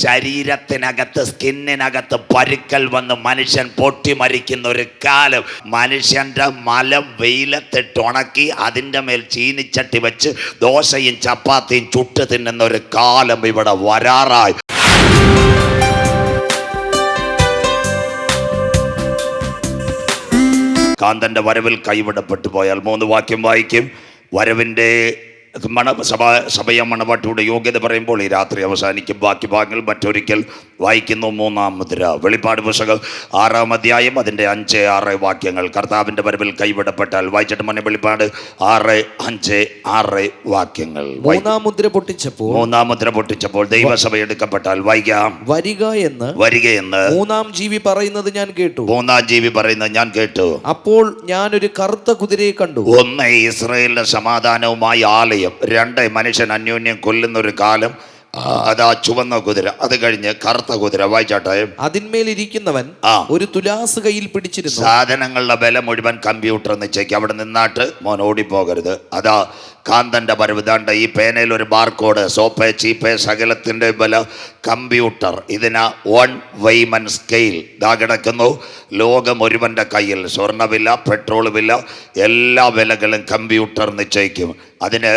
ശരീരത്തിനകത്ത് സ്കിന്നിനകത്ത് പരുക്കൽ വന്ന് മനുഷ്യൻ പൊട്ടിമരിക്കുന്ന ഒരു കാലം. മനുഷ്യൻ്റെ മലം വെയിലത്തിട്ട് ഉണക്കി അതിൻ്റെ മേൽ ചീനിച്ചട്ടി വെച്ച് ദോശയും ചപ്പാത്തിയും ചുട്ട് തിന്നുന്ന ഒരു കാലം ഇവിടെ വരാറായി. കാന്തൻ്റെ വരവിൽ കൈവിടപ്പെട്ടു പോയാൽ 3 വാക്യം വായിക്കും. വരവിൻ്റെ സഭയ മണവാട്ടിയുടെ യോഗ്യത പറയുമ്പോൾ ഈ രാത്രി അവസാനിക്കും. ബാക്കി ഭാഗങ്ങൾ മറ്റൊരിക്കൽ വായിക്കുന്നു. 3-ാം മുദ്ര. വെളിപ്പാട് പുസ്തകം 6-ാം അധ്യായം അതിൻ്റെ 5-6 വാക്യങ്ങൾ. കർത്താവിൻ്റെ വരവിൽ കൈവിടപ്പെട്ടാൽ വായിച്ചിട്ട് മോനെ വെളിപ്പാട് 6-5-6 വാക്യങ്ങൾ. 3-ാം മുദ്ര പൊട്ടിച്ചപ്പോൾ ദൈവസഭ എടുക്കപ്പെട്ടാൽ വായിക്കാം. വരികയെന്ന് 3-ാം ജീവി പറയുന്നത് ഞാൻ കേട്ടു. അപ്പോൾ ഞാനൊരു കറുത്ത കുതിരയെ കണ്ടു. 1 ഇസ്രായേലിന്റെ സമാധാനവുമായി ആലയം, 2 മനുഷ്യൻ അന്യോന്യം കൊല്ലുന്ന ഒരു കാലം. അതാ ചുവന്ന കുതിര, അത് കഴിഞ്ഞ് കറുത്ത കുതിര. വായിച്ചാട്ടെ. അതിന്മേലിരിക്കുന്നവൻ ഒരു തുലാസ് കയ്യിൽ പിടിച്ചിരുന്നു. സാധനങ്ങളുടെ വില മുഴുവൻ കമ്പ്യൂട്ടർ നിശ്ചയിക്കും. അവിടെ നിന്നാട്ട് മോൻ ഓടിപ്പോകരുത്. അതാ കാന്തൻ്റെ വരവ്. ദാണ്ട ഈ പേനയിൽ ഒരു ബാർകോഡ്, സോപ്പ് ചീപ്പ് സകലത്തിൻ്റെ വില കമ്പ്യൂട്ടർ. ഇതിന് 1 വൈമൻ സ്കെയിൽ ദാ കിടക്കുന്നു. ലോകം ഒരുവൻ്റെ കയ്യിൽ. സ്വർണ്ണവില, പെട്രോൾ വില, എല്ലാ വിലകളും കമ്പ്യൂട്ടർ നിശ്ചയിക്കും. അതിന്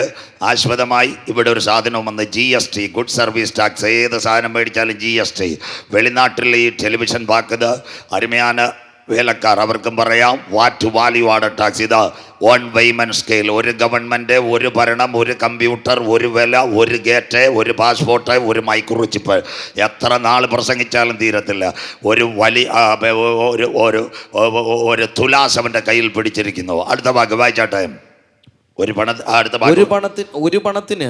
ആസ്പദമായി ഇവിടെ ഒരു സാധനം വന്ന് GST, ഗുഡ് സർവീസ് ടാക്സ്. ഏത് സാധനം മേടിച്ചാലും GST. വെളിനാട്ടിൽ ഈ ടെലിവിഷൻ പാക്കുന്നത് അരുമയാണ് വേലക്കാർ, അവർക്കും പറയാം വാറ്റ് വാല്യൂ ആണ് ടാക്സ്. ഇത് 1 വൈമൻ സ്കെയിൽ. ഒരു ഗവൺമെൻറ്, ഒരു ഭരണം, ഒരു കമ്പ്യൂട്ടർ, ഒരു വില, ഒരു ഗേറ്റ്, ഒരു പാസ്പോർട്ട്, ഒരു മൈക്രോ ചിപ്പ്. എത്ര നാൾ പ്രസംഗിച്ചാലും തീരത്തില്ല. ഒരു വലിയ ഒരു തുലാസ് അവൻ്റെ കയ്യിൽ പിടിച്ചിരിക്കുന്നു. അടുത്ത വാക്ക് വായിച്ചാട്ടെ. ഒരു പണത്തിന്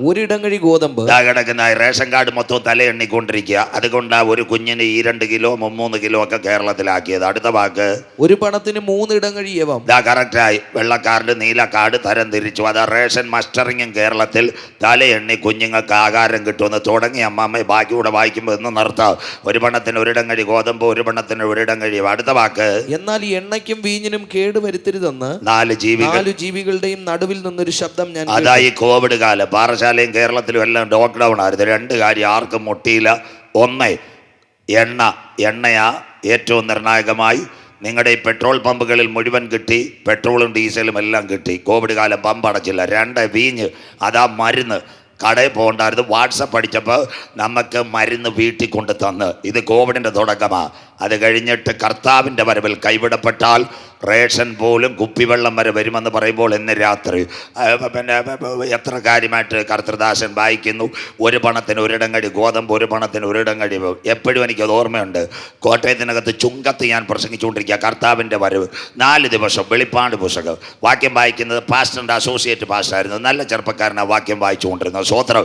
ഒരിടങ്ങഴി ഗോതമ്പ് കിടക്കുന്ന റേഷൻ കാർഡ് മൊത്തം തല എണ്ണിക്കൊണ്ടിരിക്കുക. അതുകൊണ്ടാണ് ഒരു കുഞ്ഞിന് 2 കിലോ 3 കിലോ ഒക്കെ കേരളത്തിലാക്കിയത്. അടുത്ത വാക്ക്. ഒരു പണത്തിന് 3 ഇടങ്ങഴി യവം. കറക്റ്റായി. വെള്ള കാർഡ്, നീല കാർഡ് തരം തിരിച്ചു. അതാ റേഷൻ മസ്റ്ററിങ്ങും കേരളത്തിൽ. തല എണ്ണി കുഞ്ഞുങ്ങൾക്ക് ആഹാരം കിട്ടുമെന്ന് തുടങ്ങി അമ്മാമ്മ ബാക്കി കൂടെ വായിക്കുമ്പോൾ എന്ന് നിർത്താം. ഒരു പണത്തിന് ഒരിടങ്ങഴി ഗോതമ്പ്, ഒരു പണത്തിന് ഒരിടങ്ങഴി. അടുത്ത വാക്ക്. എന്നാൽ ഈ എണ്ണയ്ക്കും വീഞ്ഞിനും കേട് വരുത്തരുതെന്ന് 4 ജീവികളുടെ നടുവിൽ നിന്നൊരു ശബ്ദം ഞാൻ. അതായി കോവിഡ് കാലം. പാറശാലയും കേരളത്തിലും എല്ലാം ലോക്ക്ഡൗൺ ആയിരുന്നു. 2 കാര്യം ആർക്കും മുട്ടിയില്ല. 1 എണ്ണയാ ഏറ്റവും നിർണായകമായി. നിങ്ങളുടെ ഈ പെട്രോൾ പമ്പുകളിൽ മുഴുവൻ കിട്ടി. പെട്രോളും ഡീസലും എല്ലാം കിട്ടി. കോവിഡ് കാലം പമ്പ് അടച്ചില്ല. 2 വീഞ്ഞ്. അതാ മരുന്ന്. കടയിൽ പോകണ്ടായിരുന്നു. വാട്സപ്പ് അടിച്ചപ്പോൾ നമുക്ക് മരുന്ന് വീട്ടിൽ കൊണ്ട് തന്ന്. ഇത് കോവിഡിൻ്റെ തുടക്കമാണ്. അത് കഴിഞ്ഞിട്ട് കർത്താവിൻ്റെ വരവിൽ കൈവിടപ്പെട്ടാൽ റേഷൻ പോലും കുപ്പിവെള്ളം വരെ വരുമെന്ന് പറയുമ്പോൾ ഇന്ന് രാത്രി പിന്നെ എത്ര കാര്യമായിട്ട് കർത്തൃദാസൻ വായിക്കുന്നു. 1 പണത്തിന് ഒരിടങ്ങടി ഗോതമ്പ്, 1 പണത്തിന് ഒരിടങ്ങടി. എപ്പോഴും എനിക്കത് ഓർമ്മയുണ്ട്. കോട്ടയത്തിനകത്ത് ചുങ്കത്ത് ഞാൻ പ്രസംഗിച്ചുകൊണ്ടിരിക്കുക. കർത്താവിൻ്റെ വരവ് 4 ദിവസം. വെളിപ്പാട് പുസ്തകം വാക്യം വായിക്കുന്നത് പാസ്റ്ററിൻ്റെ അസോസിയേറ്റ് പാസ്റ്ററായിരുന്നു. നല്ല ചെറുപ്പക്കാരനാണ് വാക്യം വായിച്ചുകൊണ്ടിരുന്നത്. സ്വോത്രം.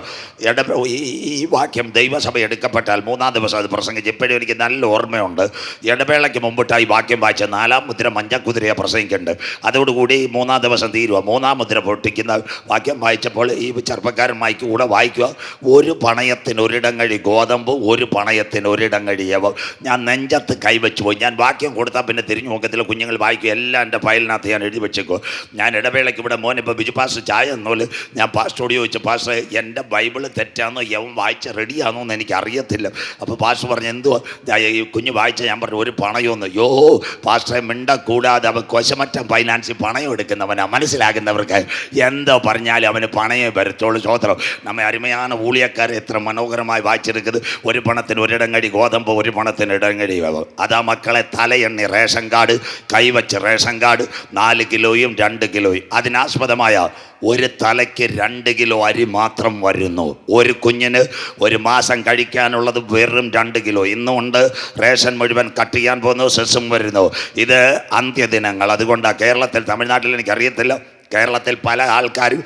ഈ വാക്യം ദൈവസഭ എടുക്കപ്പെട്ടാൽ 3-ാം ദിവസം അത് പ്രസംഗിച്ച് ഇപ്പോഴും എനിക്ക് നല്ല ഓർമ്മയുണ്ട്. ഇടവേളയ്ക്ക് മുമ്പിട്ടായി വാക്യം വായിച്ച 4-ാം മുദ്ര മഞ്ഞക്കുതിരയെ പ്രസംഗിക്കുന്നുണ്ട്. അതോടുകൂടി 3-ാം ദിവസം തീരുക. 3-ാം മുദ്ര പൊട്ടിക്കുന്ന വാക്യം വായിച്ചപ്പോൾ ഈ ചെറുപ്പക്കാരൻ കൂടെ വായിക്കുക. 1 പണയത്തിന് ഒരിടങ്ങഴി ഗോതമ്പ്, 1 പണയത്തിന് ഒരിടങ്ങഴി യവം. ഞാൻ നെഞ്ചത്ത് കൈവച്ച് പോയി. ഞാൻ വാക്യം കൊടുത്താൽ പിന്നെ തിരിഞ്ഞു നോക്കത്തില്ല. കുഞ്ഞുങ്ങൾ വായിക്കും. എല്ലാം എൻ്റെ ഫയലിനകത്ത് ഞാൻ എഴുതി വെച്ചേക്കും. ഞാൻ ഇടവേളയ്ക്ക് ഇവിടെ മോനിപ്പോൾ ബിജു പാസ്റ്റർ ചായ എന്നോല് ഞാൻ പാസ്റ്ററോട് ചോദിച്ചു, പാസ്റ്റർ എൻ്റെ ബൈബിള് തെറ്റാന്നോ യവൻ വായിച്ച റെഡിയാണോ എന്ന് എനിക്ക് അറിയത്തില്ല. അപ്പോൾ പാസ്റ്റർ പറഞ്ഞു എന്തുവാ ഈ കുഞ്ഞ് വായിച്ച. ഞാൻ പറഞ്ഞു 1 പണയമൊന്ന്. യോ പാസ്റ്ററെ മിണ്ടക്കൂടാതെ. അവൻ കൊശമറ്റ ഫൈനാൻസിൽ പണയം എടുക്കുന്നവനാ. മനസ്സിലാകുന്നവർക്ക് എന്തോ പറഞ്ഞാലും അവന് പണയം വരത്തോളൂ. സ്വോത്രം. നമ്മെ അരുമയാണ് ഊളിയക്കാരെ എത്ര മനോഹരമായി വായിച്ചെടുക്കുന്നത്. 1 പണത്തിന് ഒരിടങ്ങടി ഗോതമ്പ്, 1 പണത്തിന് ഇടങ്ങടി. അതാ മക്കളെ തലയെണ്ണി റേഷൻ കാർഡ് കൈവച്ച് റേഷൻ കാർഡ് 4 കിലോയും 2 കിലോയും. അതിനാസ്പദമായ 1 തലയ്ക്ക് 2 കിലോ അരി മാത്രം വരുന്നു. 1 കുഞ്ഞിന് 1 മാസം കഴിക്കാനുള്ളത് വെറും 2 കിലോ. ഇന്നുകൊണ്ട് റേഷൻ മുഴുവൻ കട്ട് ചെയ്യാൻ പോകുന്നു. സെസ്സും വരുന്നു. ഇത് അന്ത്യദിനങ്ങൾ. അതുകൊണ്ടാണ് കേരളത്തിൽ, തമിഴ്നാട്ടിൽ എനിക്കറിയത്തില്ല, കേരളത്തിൽ പല ആൾക്കാരും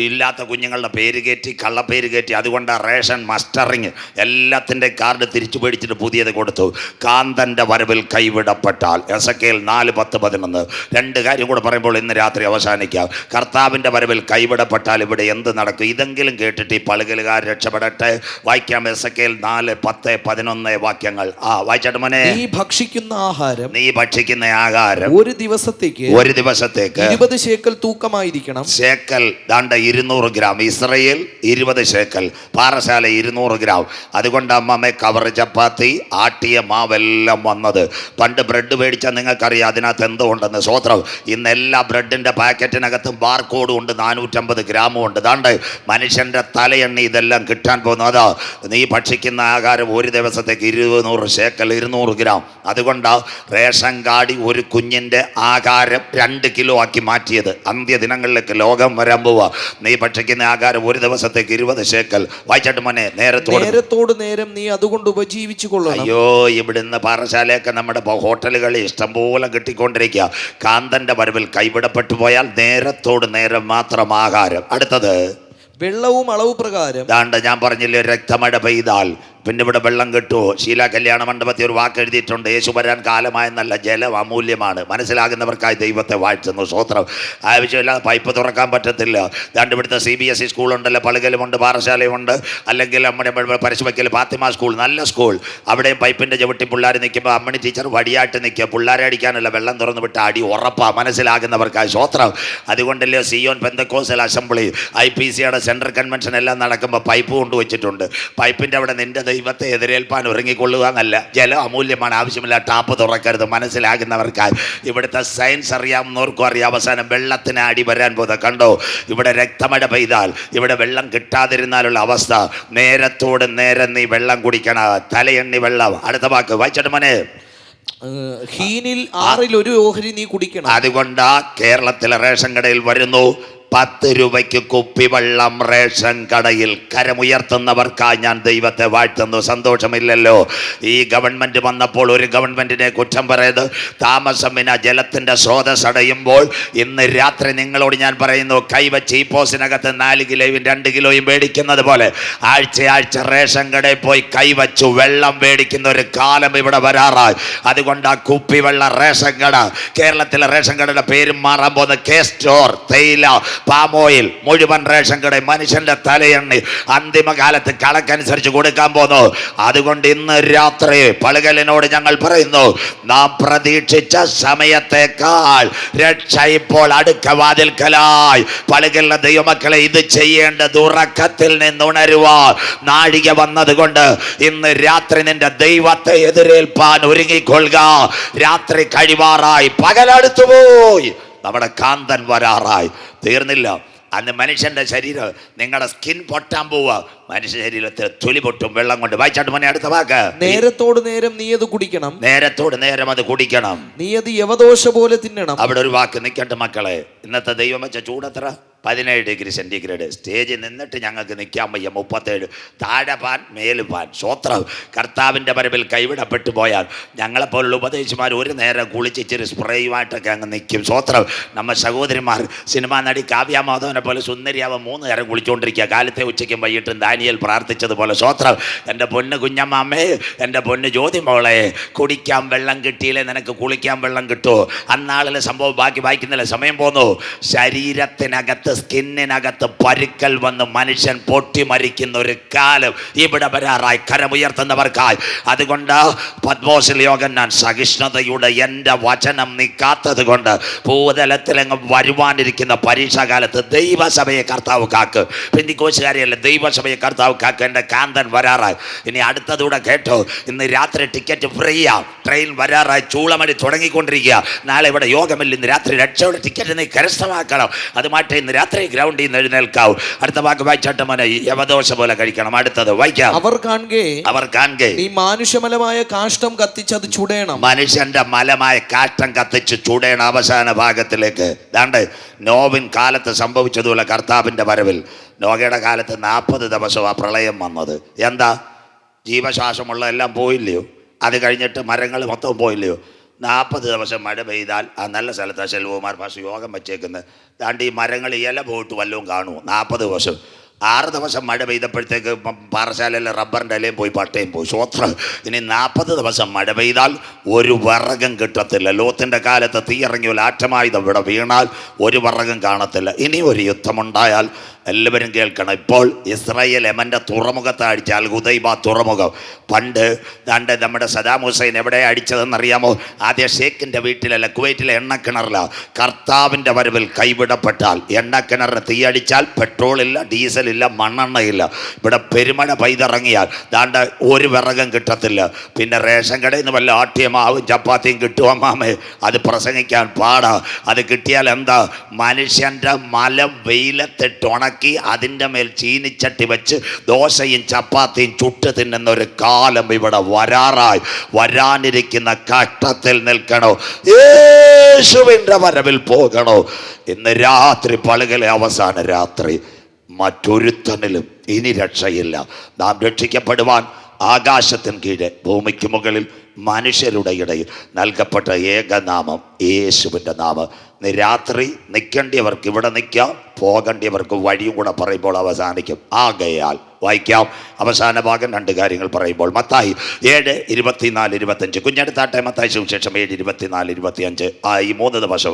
ഇല്ലാത്ത കുഞ്ഞുങ്ങളുടെ പേര് കയറ്റി, കള്ളപ്പേര് കയറ്റി. അതുകൊണ്ടാണ് റേഷൻ മസ്റ്ററിങ്. എല്ലാത്തിൻ്റെ കാർഡ് തിരിച്ചു മേടിച്ചിട്ട് പുതിയത് കൊടുത്തു. കാന്തൻ്റെ വരവിൽ കൈവിടപ്പെട്ടാൽ എസക്കേൽ 4:10-11 2 കാര്യം കൂടെ പറയുമ്പോൾ ഇന്ന് രാത്രി അവസാനിക്കാം. കർത്താവിൻ്റെ വരവിൽ കൈവിടപ്പെട്ടാൽ ഇവിടെ എന്ത് നടക്കും? ഇതെങ്കിലും കേട്ടിട്ട് ഈ പളുകലുകാർ രക്ഷപ്പെടട്ടെ. വായിക്കാം. എസക്കേൽ 4:10-11 വാക്യങ്ങൾ. വായിച്ചാട്ട് മോനെ. നീ ഭക്ഷിക്കുന്ന ആഹാരം ഒരു ദിവസത്തേക്ക് 20 ശേക്കൽ തൂക്കമായിരിക്കണം. ശേക്കൽ ദാണ്ട 200 gram. Israel 20 shekel, Parassala 200 gram. അതുകൊണ്ട് അമ്മമ്മ കവർ ചപ്പാത്തി, ആട്ടിയ മാവെല്ലാം വന്നത്. പണ്ട് ബ്രെഡ് മേടിച്ചാൽ നിങ്ങൾക്കറിയാം അതിനകത്ത് എന്തോ ഉണ്ടെന്ന്. സ്വോത്രം. ഇന്ന് എല്ലാ ബ്രെഡിൻ്റെ പാക്കറ്റിനകത്തും ബാർകോഡും ഉണ്ട്, 450 ഗ്രാമും ഉണ്ട്. ദാണ്ട് മനുഷ്യൻ്റെ തലയെണ്ണി ഇതെല്ലാം കിട്ടാൻ പോകുന്നു. അതാ നീ ഭക്ഷിക്കുന്ന ആഹാരം ഒരു ദിവസത്തേക്ക് 200 ശേക്കൽ, 200 ഗ്രാം. അതുകൊണ്ടാണ് റേഷൻ കാർഡ് ഒരു കുഞ്ഞിൻ്റെ ആഹാരം 2 കിലോ ആക്കി മാറ്റിയത്. അന്ത്യദിനങ്ങളിലേക്ക് ലോകം വരാൻ പോവാ. നീ ഭക്ഷിക്കുന്ന ആഹാരം ഒരു ദിവസത്തേക്ക് 20 ശേക്കൽ. വായിച്ചിട്ട് മോനെ, നേരത്തോട് നേരം നീ അതുകൊണ്ട് ഉപജീവിച്ചു കൊള്ളണം. അയ്യോ, ഇവിടുന്ന് പാറശാലയൊക്കെ നമ്മുടെ ഹോട്ടലുകളിൽ ഇഷ്ടംപോലെ കിട്ടിക്കൊണ്ടിരിക്കുക. കാന്തന്റെ വരവിൽ കൈവിടപ്പെട്ടു പോയാൽ നേരത്തോട് നേരം മാത്രം ആഹാരം. അടുത്തത് വെള്ളവും അളവ് പ്രകാരം. ദാണ്ട ഞാൻ പറഞ്ഞില്ലേ, രക്തമഴ പെയ്താൽ പിന്നെ ഇവിടെ വെള്ളം കിട്ടുമോ? ശീല കല്യാണ മണ്ഡപത്തിൽ ഒരു വാക്ക് എഴുതിയിട്ടുണ്ട്, യേശു വരാൻ കാലമായെന്നല്ല, ജലം അമൂല്യമാണ്. മനസ്സിലാകുന്നവർക്കായി ദൈവത്തെ വാഴ്ത്തുന്നു. സ്വോത്രം. ആവശ്യമില്ലാതെ പൈപ്പ് തുറക്കാൻ പറ്റത്തില്ല. ദാണ്ട് ഇവിടുത്തെ CBSE സ്കൂളുണ്ടല്ലോ, പളുകലുമുണ്ട്, പാറശാലയുമുണ്ട്. അല്ലെങ്കിൽ നമ്മുടെ പരശുവയ്ക്കൽ ഫാത്തിമ സ്കൂൾ, നല്ല സ്കൂൾ. അവിടെയും പൈപ്പിൻ്റെ ചവിട്ടി പിള്ളേർ നിൽക്കുമ്പോൾ അമ്മണി ടീച്ചർ വടിയായിട്ട് നിൽക്കുക. പിള്ളേരെ അടിക്കാനല്ല, വെള്ളം തുറന്നു വിട്ട് അടി ഉറപ്പാ. മനസ്സിലാകുന്നവർക്കായി സ്വോത്രം. അതുകൊണ്ടല്ലേ സിയോൻ പെന്തക്കോസ്റ്റൽ അസംബ്ലി, IPCയുടെ സെൻട്രൽ കൺവെൻഷൻ എല്ലാം നടക്കുമ്പോൾ പൈപ്പ് കൊണ്ടുവച്ചിട്ടുണ്ട്. പൈപ്പിൻ്റെ അവിടെ നിന്റെ ദൈവത്തെ എതിരേൽപ്പാൻ ഒരുങ്ങിക്കൊള്ളുക എന്നല്ല, ജലം അമൂല്യമാണ്, ആവശ്യമില്ല, ടാപ്പ് തുറക്കരുത്. മനസ്സിലാകുന്നവർക്കായി ഇവിടുത്തെ സയൻസ് അറിയാവുന്നവർക്കും അറിയാം. അവസാനം വെള്ളത്തിന് അടി വരാൻ പോകുന്നത് കണ്ടോ? ഇവിടെ രക്തമഴ പെയ്താൽ, ഇവിടെ വെള്ളം കിട്ടാതിരുന്നാലുള്ള അവസ്ഥ. നേരത്തോട് നേരം നീ വെള്ളം കുടിക്കണം, തലയെണ്ണി വെള്ളം. അടുത്ത വാക്ക് വായിച്ചിട്ട് മോനെ. ഹീനിൽ 6 ഓഹരി നീ കുടിക്കണം. അതുകൊണ്ടാ കേരളത്തിലെ റേഷൻ കടയിൽ വരുന്നു 10 രൂപയ്ക്ക് കുപ്പിവെള്ളം റേഷൻ കടയിൽ. കരമുയർത്തുന്നവർക്കായി ഞാൻ ദൈവത്തെ വാഴ്ത്തുന്നു. സന്തോഷമില്ലല്ലോ? ഈ ഗവൺമെൻറ് വന്നപ്പോൾ ഒരു ഗവൺമെൻറ്റിനെ കുറ്റം പറയത് താമസം വിന ജലത്തിൻ്റെ സ്രോതസ് അടയുമ്പോൾ ഇന്ന് രാത്രി നിങ്ങളോട് ഞാൻ പറയുന്നു, കൈവച്ച് ഈ പോസിനകത്ത് 4 കിലോയും 2 കിലോയും മേടിക്കുന്നത് പോലെ ആഴ്ച റേഷൻ കടയിൽ പോയി കൈവച്ചു വെള്ളം മേടിക്കുന്ന ഒരു കാലം ഇവിടെ വരാറായി. അതുകൊണ്ട് ആ കുപ്പിവെള്ള റേഷൻ കട, കേരളത്തിലെ റേഷൻ കടയുടെ പേരും മാറാൻ പോകുന്ന കെ സ്റ്റോർ, തേയില, പാം ഓയിൽ, മുഴുവൻ റേഷൻ കട മനുഷ്യന്റെ തലയെണ്ണി അന്തിമകാലത്ത് കണക്കനുസരിച്ച് കൊടുക്കാൻ പോകുന്നു. അതുകൊണ്ട് ഇന്ന് രാത്രി പളുകലിനോട് ഞങ്ങൾ പറയുന്നു, നാം പ്രതീക്ഷിച്ച സമയത്തേക്കാൾ രക്ഷ ഇപ്പോൾ അടുക്ക വാതിൽക്കലായി. പളുകലിലെ ദൈവമക്കളെ, ഇത് ചെയ്യേണ്ടത് ഉറക്കത്തിൽ നിന്നുണരുവാൻ നാഴിക വന്നതുകൊണ്ട് ഇന്ന് രാത്രി നിന്റെ ദൈവത്തെ എതിരേൽപ്പാൻ ഒരുങ്ങിക്കൊള്ളുക. രാത്രി കഴിവാറായി, പകലടുത്തുപോയി, നമ്മുടെ കാന്തൻ വരാറായി. തീർന്നില്ല. അന്ന് മനുഷ്യന്റെ ശരീരം, നിങ്ങളുടെ സ്കിൻ പൊട്ടാൻ പോവുക. മനുഷ്യ ശരീരത്തിൽ തൊലി പൊട്ടും വെള്ളം കൊണ്ട്. വായിച്ചാട്ട് മോനെ, അടുത്ത വാക്ക്. നേരത്തോട് നേരം നീ അത് കുടിക്കണം. നേരത്തോട് നേരം അത് കുടിക്കണം. നീ അത് യവദോഷ പോലെ തിന്നണം. അവിടെ ഒരു വാക്ക് നിൽക്കട്ടെ മക്കളെ. ഇന്നത്തെ ദൈവം വെച്ച ചൂടെത്ര? 17 ഡിഗ്രി സെൻറ്റിഗ്രേഡ്. സ്റ്റേജിൽ നിന്നിട്ട് ഞങ്ങൾക്ക് നിൽക്കാൻ വയ്യ. 37. താഴെ പാൻ മേല് പാൻ. സ്വോത്രം. കർത്താവിൻ്റെ വരവിൽ കൈവിടപ്പെട്ടു പോയാൽ ഞങ്ങളെപ്പോലുള്ള ഉപദേശിമാർ ഒരു നേരം കുളിച്ച് ഇച്ചിരി സ്പ്രേയുമായിട്ടൊക്കെ അങ്ങ് നിൽക്കും. സ്വോത്രം. നമ്മ സഹോദരിമാർ സിനിമാ നടി കാവ്യ മാധവനെ പോലെ സുന്ദരിയാവാൻ 3 നേരം കുളിച്ചുകൊണ്ടിരിക്കുക. കാലത്തെ ഉച്ചയ്ക്കും വൈകിട്ടും ദാനിയേൽ പ്രാർത്ഥിച്ചതുപോലെ. സ്വോത്രം. എൻ്റെ പൊന്ന് കുഞ്ഞമ്മേ, എൻ്റെ പൊന്ന് ജ്യോതി മോളെ, കുടിക്കാൻ വെള്ളം കിട്ടിയില്ലേ നിനക്ക് കുളിക്കാൻ വെള്ളം കിട്ടുമോ? അന്നാളിലെ സംഭവം ബാക്കി വായിക്കുന്നില്ല, സമയം പോന്നു. ശരീരത്തിനകത്ത്, സ്കിന്നിനകത്ത് പരുക്കൽ വന്ന് മനുഷ്യൻ പൊട്ടി മരിക്കുന്ന ഒരു കാലം ഇവിടെ വരാറായി. കരമുയർത്തുന്നവർക്കായി. അതുകൊണ്ട് പത്മോസിൽ യോഹന്നാൻ, സഹിഷ്ണുതയുടെ എൻ്റെ വചനം നീ കാത്തത് കൊണ്ട് ഭൂതലത്തിലെങ്ങ് വരുവാനിരിക്കുന്ന പരീക്ഷാകാലത്ത് ദൈവസഭയെ കർത്താവ് കാക്ക്. പെന്തിക്കോസുകാരെയല്ല, ദൈവസഭയെ കർത്താവ് കാക്ക്. എൻ്റെ കാന്തൻ വരാറായി. ഇനി അടുത്തതൂടെ കേട്ടോ. ഇന്ന് രാത്രി ടിക്കറ്റ് ഫ്രീയാ. ട്രെയിൻ വരാറായി. ചൂളമണി തുടങ്ങിക്കൊണ്ടിരിക്കുക. നാളെ ഇവിടെ യോഗമില്ല. ഇന്ന് രാത്രി രക്ഷയുടെ ടിക്കറ്റ് നീ കരസ്ഥമാക്കണം. അതുമായിട്ട് ഇന്ന് രാത്രി ഗ്രൗണ്ടിൽ നിന്ന് എഴുന്നേൽക്കാവും. അടുത്ത വാക്ക് വായിച്ചാട്ട് മോനെ. യവദോഷ പോലെ കഴിക്കണം. അടുത്തത് വായിക്കാം. അവർ കാണുകെ നീ മാനുഷ്യമലമായ കാഷ്ടം കത്തിച്ചത് ചുടേണം. മനുഷ്യന്റെ മലമായ കാഷ്ടം കത്തിച്ച് ചുടേണം. അവസാന ഭാഗത്തിലേക്ക് ദാണ്ട് നോവിൻ കാലത്ത് സംഭവിച്ചതുപോലെ കർത്താവിൻ്റെ വരവിൽ. നോഗയുടെ കാലത്ത് 40 ദിവസം ആ പ്രളയം വന്നത്. എന്താ? ജീവശ്വാസമുള്ള എല്ലാം പോയില്ലയോ? അത് കഴിഞ്ഞിട്ട് മരങ്ങൾ മൊത്തം പോയില്ലയോ? 40 ദിവസം മഴ പെയ്താൽ ആ നല്ല സ്ഥലത്താണ് ശെൽവകുമാർ പാസ് യോഗം വെച്ചേക്കുന്നത്. ദാണ്ട് ഈ മരങ്ങൾ ഇല പോയിട്ട് വല്ലതും കാണുമോ? 40 ദിവസം 6 ദിവസം മഴ പെയ്തപ്പോഴത്തേക്ക് പാറശാലയിലെ റബ്ബറിൻ്റെ ഇലയും പോയി പട്ടയും പോയി. സ്വോത്രം. ഇനി 40 ദിവസം മഴ പെയ്താൽ ഒരു വിറകും കിട്ടത്തില്ല. ലോത്തിൻ്റെ കാലത്ത് തീയിറങ്ങിയ ആറ്റമായുധം ഇവിടെ വീണാൽ ഒരു വിറകും കാണത്തില്ല. ഇനി ഒരു യുദ്ധമുണ്ടായാൽ എല്ലാവരും കേൾക്കണം. ഇപ്പോൾ ഇസ്രായേൽ യമൻ്റെ തുറമുഖത്ത് അടിച്ചാൽ ഹുദൈബ തുറമുഖം. പണ്ട് ദാണ്ട് നമ്മുടെ സദാം ഹുസൈൻ എവിടെ അടിച്ചതെന്നറിയാമോ? ആദ്യം ഷേഖിൻ്റെ വീട്ടിലല്ല, കുവൈറ്റിലെ എണ്ണക്കിണറിലാണ്. കർത്താവിൻ്റെ വരവിൽ കൈവിടപ്പെട്ടാൽ എണ്ണക്കിണറിന് തീയടിച്ചാൽ പെട്രോളില്ല, ഡീസലില്ല, മണ്ണെണ്ണയില്ല. ഇവിടെ പെരുമഴ പെയ്തിറങ്ങിയാൽ ദാണ്ട് ഒരു വിറകം കിട്ടത്തില്ല. പിന്നെ റേഷൻ കടയിൽ നിന്ന് വല്ല ആട്ടിയമാവും ചപ്പാത്തിയും കിട്ടുമോ മാമേ? അത് പ്രസംഗിക്കാൻ പാടാ. അത് കിട്ടിയാൽ എന്താ? മനുഷ്യൻ്റെ മലം വെയിലത്തിട്ട് ഉണക്കി അതിൻ്റെ മേൽ ചീനിച്ചട്ടി വെച്ച് ദോശയും ചപ്പാത്തിയും ചുട്ട് തിന്നുന്ന ഒരു കാലം ഇവിടെ വരാറായി. വരാനിരിക്കുന്ന ഘട്ടത്തിൽ നിൽക്കണോ? യേശുവിൻ്റെ വരവിൽ പോകണോ? ഇന്ന് രാത്രി പളുകലെ അവസാന രാത്രി. മറ്റൊരുത്തനിലും ഇനി രക്ഷയില്ല. നാം രക്ഷിക്കപ്പെടുവാൻ ആകാശത്തിന് കീഴെ ഭൂമിക്ക് മുകളിൽ മനുഷ്യരുടെ ഇടയിൽ നൽകപ്പെട്ട ഏകനാമം യേശുവിൻ്റെ നാമം. രാത്രി നിൽക്കേണ്ടിയവർക്ക് ഇവിടെ നിൽക്കാം, പോകേണ്ടിയവർക്ക് വഴിയും കൂടെ പറയുമ്പോൾ അവസാനിക്കും. ആകയാൽ വായിക്കാം അവസാന ഭാഗം 2 കാര്യങ്ങൾ പറയുമ്പോൾ. മത്തായി 7:24-25. കുഞ്ഞെടുത്താട്ടെ. മത്തായി സുവിശേഷം 7:24-25. ഈ 3 ദിവസം.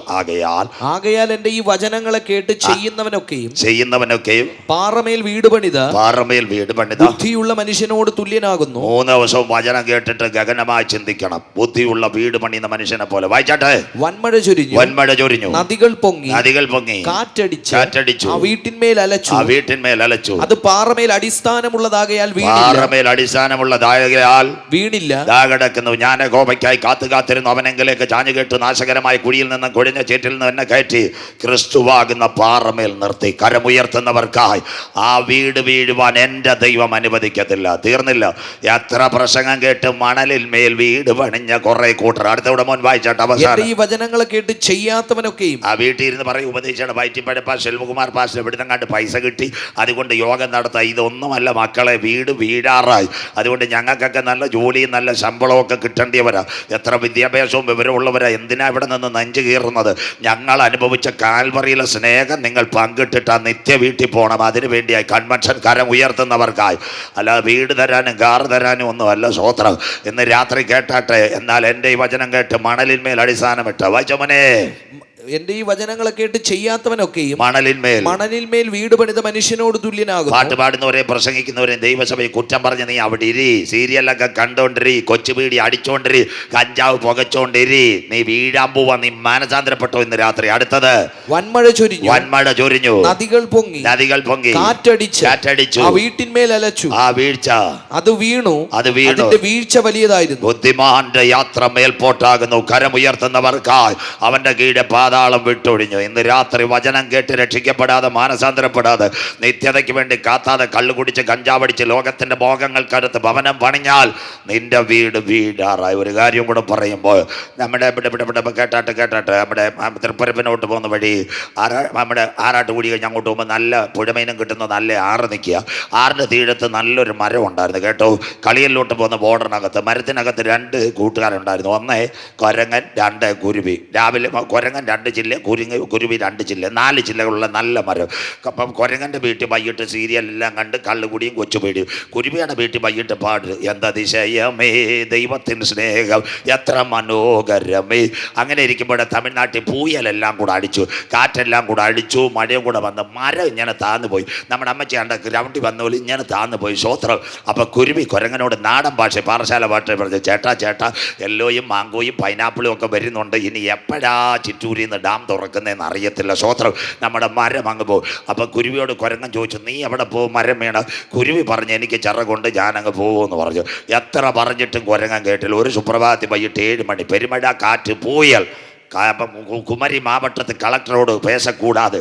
ആകയാൽ എൻ്റെ ഈ വചനങ്ങളെ കേട്ട് ചെയ്യുന്നവനൊക്കെയും പാറമേൽ വീട് പണിത ബുദ്ധിയുള്ള മനുഷ്യനോട് തുല്യനാകുന്നു. 3 ദിവസവും വചനം കേട്ടിട്ട് ഗഗനമായി ചിന്തിക്കണം. ബുദ്ധിയുള്ള വീട് പണിയുന്ന മനുഷ്യനെ പോലെ. വായിച്ചാട്ടെ. വൻമഴ ചൊരിഞ്ഞു, നദികൾ പൊങ്ങി, കാറ്റടിച്ചു, ആ വീട്ടിന്മേൽ അലച്ചു. അത് പാറമേൽ അടിസ്ഥാനമുള്ളതാകയാൽ വീണില്ല. കിടക്കുന്നു. ഞാൻ ഗോപയ്ക്കായി കാത്തിരുന്നു. അവനെങ്കിലേക്ക് ചാഞ്ഞു കേട്ടു. നാശകരമായ കുഴിയിൽ നിന്ന് കൊഴിഞ്ഞ ചേറ്റിൽ നിന്ന് എന്നെ കയറ്റി ക്രിസ്തുവാകുന്ന പാറമേൽ നിർത്തി. കരമുയർത്തുന്നവർക്കായി ആ വീട് വീഴുവാൻ എൻ്റെ ദൈവം അനുവദിക്കത്തില്ല. തീർന്നില്ല. എത്ര പ്രസംഗം കേട്ട് മണലിൽ മേൽ വീട് പണിഞ്ഞ കുറെ കൂട്ടർ. അടുത്തവിടെ മോൻ വായിച്ചാട്ട് അവസാനം. ഈ വചനങ്ങളെ കേട്ട് ചെയ്യാത്തവനൊക്കെയും ആ വീട്ടിൽ ഇരുന്ന് പറയും ഉപദേശിച്ചാണ് വയറ്റിപ്പഴപ്പ ശെൽവകുമാർ പാസ്റ്റർ ഇവിടുന്ന് കണ്ട് പൈസ കിട്ടി, അതുകൊണ്ട് യോഗം നടത്താം. ഇതൊന്നുമല്ല മക്കളെ, വീട് വീഴാറായി. അതുകൊണ്ട് ഞങ്ങൾക്കൊക്കെ നല്ല ജോലിയും നല്ല ശമ്പളമൊക്കെ കിട്ടേണ്ടിയവരാ. എത്ര വിദ്യാഭ്യാസവും വിവരമുള്ളവരാ. എന്തിനാ ഇവിടെ നിന്ന് നെഞ്ചു കീറുന്നത്? ഞങ്ങൾ അനുഭവിച്ച കാൽവറിയിലെ സ്നേഹം നിങ്ങൾ പങ്കിട്ടിട്ട് ആ നിത്യ വീട്ടിൽ പോകണം. അതിനു വേണ്ടിയായി കൺവെൻഷൻ കരം ഉയർത്തുന്നവർക്കായി. അല്ലാതെ വീട് തരാനും കാറ് തരാനും ഒന്നും അല്ല. സ്വോത്രം. ഇന്ന് രാത്രി കേട്ടാട്ടെ. എന്നാൽ എൻ്റെ ഈ വചനം കേട്ട് മണലിന്മേൽ അടിസ്ഥാനമിട്ട വായിച്ചോമനെ. എന്റെ ഈ വചനങ്ങളെ കേട്ട് ചെയ്യാത്തവനൊക്കെയും മണലിന്മേൽ വീട് പണിത മനുഷ്യനോട് തുല്യനാകും. പാട്ട് പാടുന്നവരെ പ്രസംഗിക്കുന്നവരെ ദൈവസഭയെ കുറ്റം പറഞ്ഞ് നീ അവിടെ ഇരി. സീരിയലൊക്കെ കണ്ടോണ്ടിരി, കൊച്ചുപീടി അടിച്ചോണ്ടിരി, കഞ്ചാവ് പുകച്ചോണ്ടിരി. നീ വീഴാൻ പോവാ. നീ മാനസാന്തരപ്പെട്ടോ ഇന്ന് രാത്രി. അടുത്തത്. വൻമഴ ചൊരിഞ്ഞു, നദികൾ പൊങ്ങി, കാറ്റടിച്ചു, ആ വീട്ടിന്മേൽ അലച്ചു. ആ വീഴ്ച അത് വീണു. അതിന്റെ വീഴ്ച വലിയതായിരുന്നു. ബുദ്ധിമാന്റെ യാത്ര മേൽപോട്ടാകുന്നു. കരമുയർത്തുന്നവർക്കായി അവന്റെ കീഴെ പാതാളം വിട്ടൊഴിഞ്ഞു. ഇന്ന് രാത്രി വചനം കേട്ട് രക്ഷിക്കപ്പെടാതെ മാനസാന്തരപ്പെടാതെ നിത്യതയ്ക്ക് വേണ്ടി കാത്താതെ കള്ളു കുടിച്ച് കഞ്ചാവടിച്ച് ലോകത്തിന്റെ ഭോഗങ്ങൾക്കടുത്ത് ഭവനം പണിഞ്ഞാൽ നിന്റെ വീട് വീഴാറായി. ഒരു കാര്യം കൂടെ പറയുമ്പോൾ നമ്മുടെ കേട്ടാട്ടെ നമ്മുടെ തൃപ്പരപ്പിനോട്ട് പോകുന്ന വഴി നമ്മുടെ ആറാട്ടുകുടി കഴിഞ്ഞ് അങ്ങോട്ട് പോകുമ്പോൾ നല്ല പുഴമീനും കിട്ടുന്ന നല്ല ആറ് നിൽക്കുക. ആറിൻ്റെ തീരത്ത് നല്ലൊരു മരം ഉണ്ടായിരുന്നു കേട്ടോ. കളിയലിലോട്ട് പോകുന്ന ബോർഡറിനകത്ത് മരത്തിനകത്ത് 2 കൂട്ടുകാരുണ്ടായിരുന്നു. 1 കൊരങ്ങൻ, 2 കുരുവി. രാവിലെ കൊരങ്ങൻ 2 ചില്ല, കുരുവി 2 ചില്ല, 4 ചില്ലകളുള്ള നല്ല മരം. അപ്പം കൊരങ്ങൻ്റെ വീട്ടിൽ വൈകിട്ട് സീരിയലെല്ലാം കണ്ട് കള്ളുകുടിയും കൊച്ചുപേടിയും. കുരുവിയുടെ വീട്ടിൽ വൈകിട്ട് പാട് എന്തതിശയമേ ദൈവത്തിൻ്റെ സ്നേഹം എത്ര മനോഹരമേ. അങ്ങനെ ഇരിക്കുമ്പോഴേ തമിഴ്നാട്ടിൽ പൂയലെല്ലാം കൂടെ അടിച്ചു, കാറ്റെല്ലാം കൂടെ അടിച്ചു, മഴയും കൂടെ വന്ന് മരം ഇങ്ങനെ താന്നു പോയി. നമ്മുടെ അമ്മച്ചി കണ്ട ഗ്രൗണ്ടിൽ വന്ന പോലെ ഇങ്ങനെ താന്നു പോയി. സ്വോത്രം. അപ്പം കുരുവി കൊരങ്ങനോട് നാടൻ ഭാഷ പാറശാല ഭാഷ പറഞ്ഞു, ചേട്ടാ എല്ലോയും മാങ്കോയും പൈനാപ്പിളും ഒക്കെ വരുന്നുണ്ട്. ഇനി എപ്പോഴാ ചിറ്റൂരിൽ നിന്ന് ഡാം തുറക്കുന്നതെന്ന് അറിയത്തില്ല. സ്വോത്രം. നമ്മുടെ മരം അങ്ങ് പോകും. അപ്പം കുരുവിയോട് കൊരങ്ങൻ ചോദിച്ചു, നീ എവിടെ പോകും മരം വീണ? കുരുവി പറഞ്ഞു, എനിക്ക് ചിറകൊണ്ട് ഞാനങ്ങ് പോകുമെന്ന് പറഞ്ഞു. എത്ര പറഞ്ഞിട്ടും കൊരങ്ങൻ കേട്ടില്ല. ഒരു സുപ്രഭാതത്തിൽ വൈകിട്ട് 7 മണി പെരുമഴ, കാറ്റ്, പൂയൽ. കുമരി മാവട്ടത്ത് കളക്ടറോട് പേശക്കൂടാതെ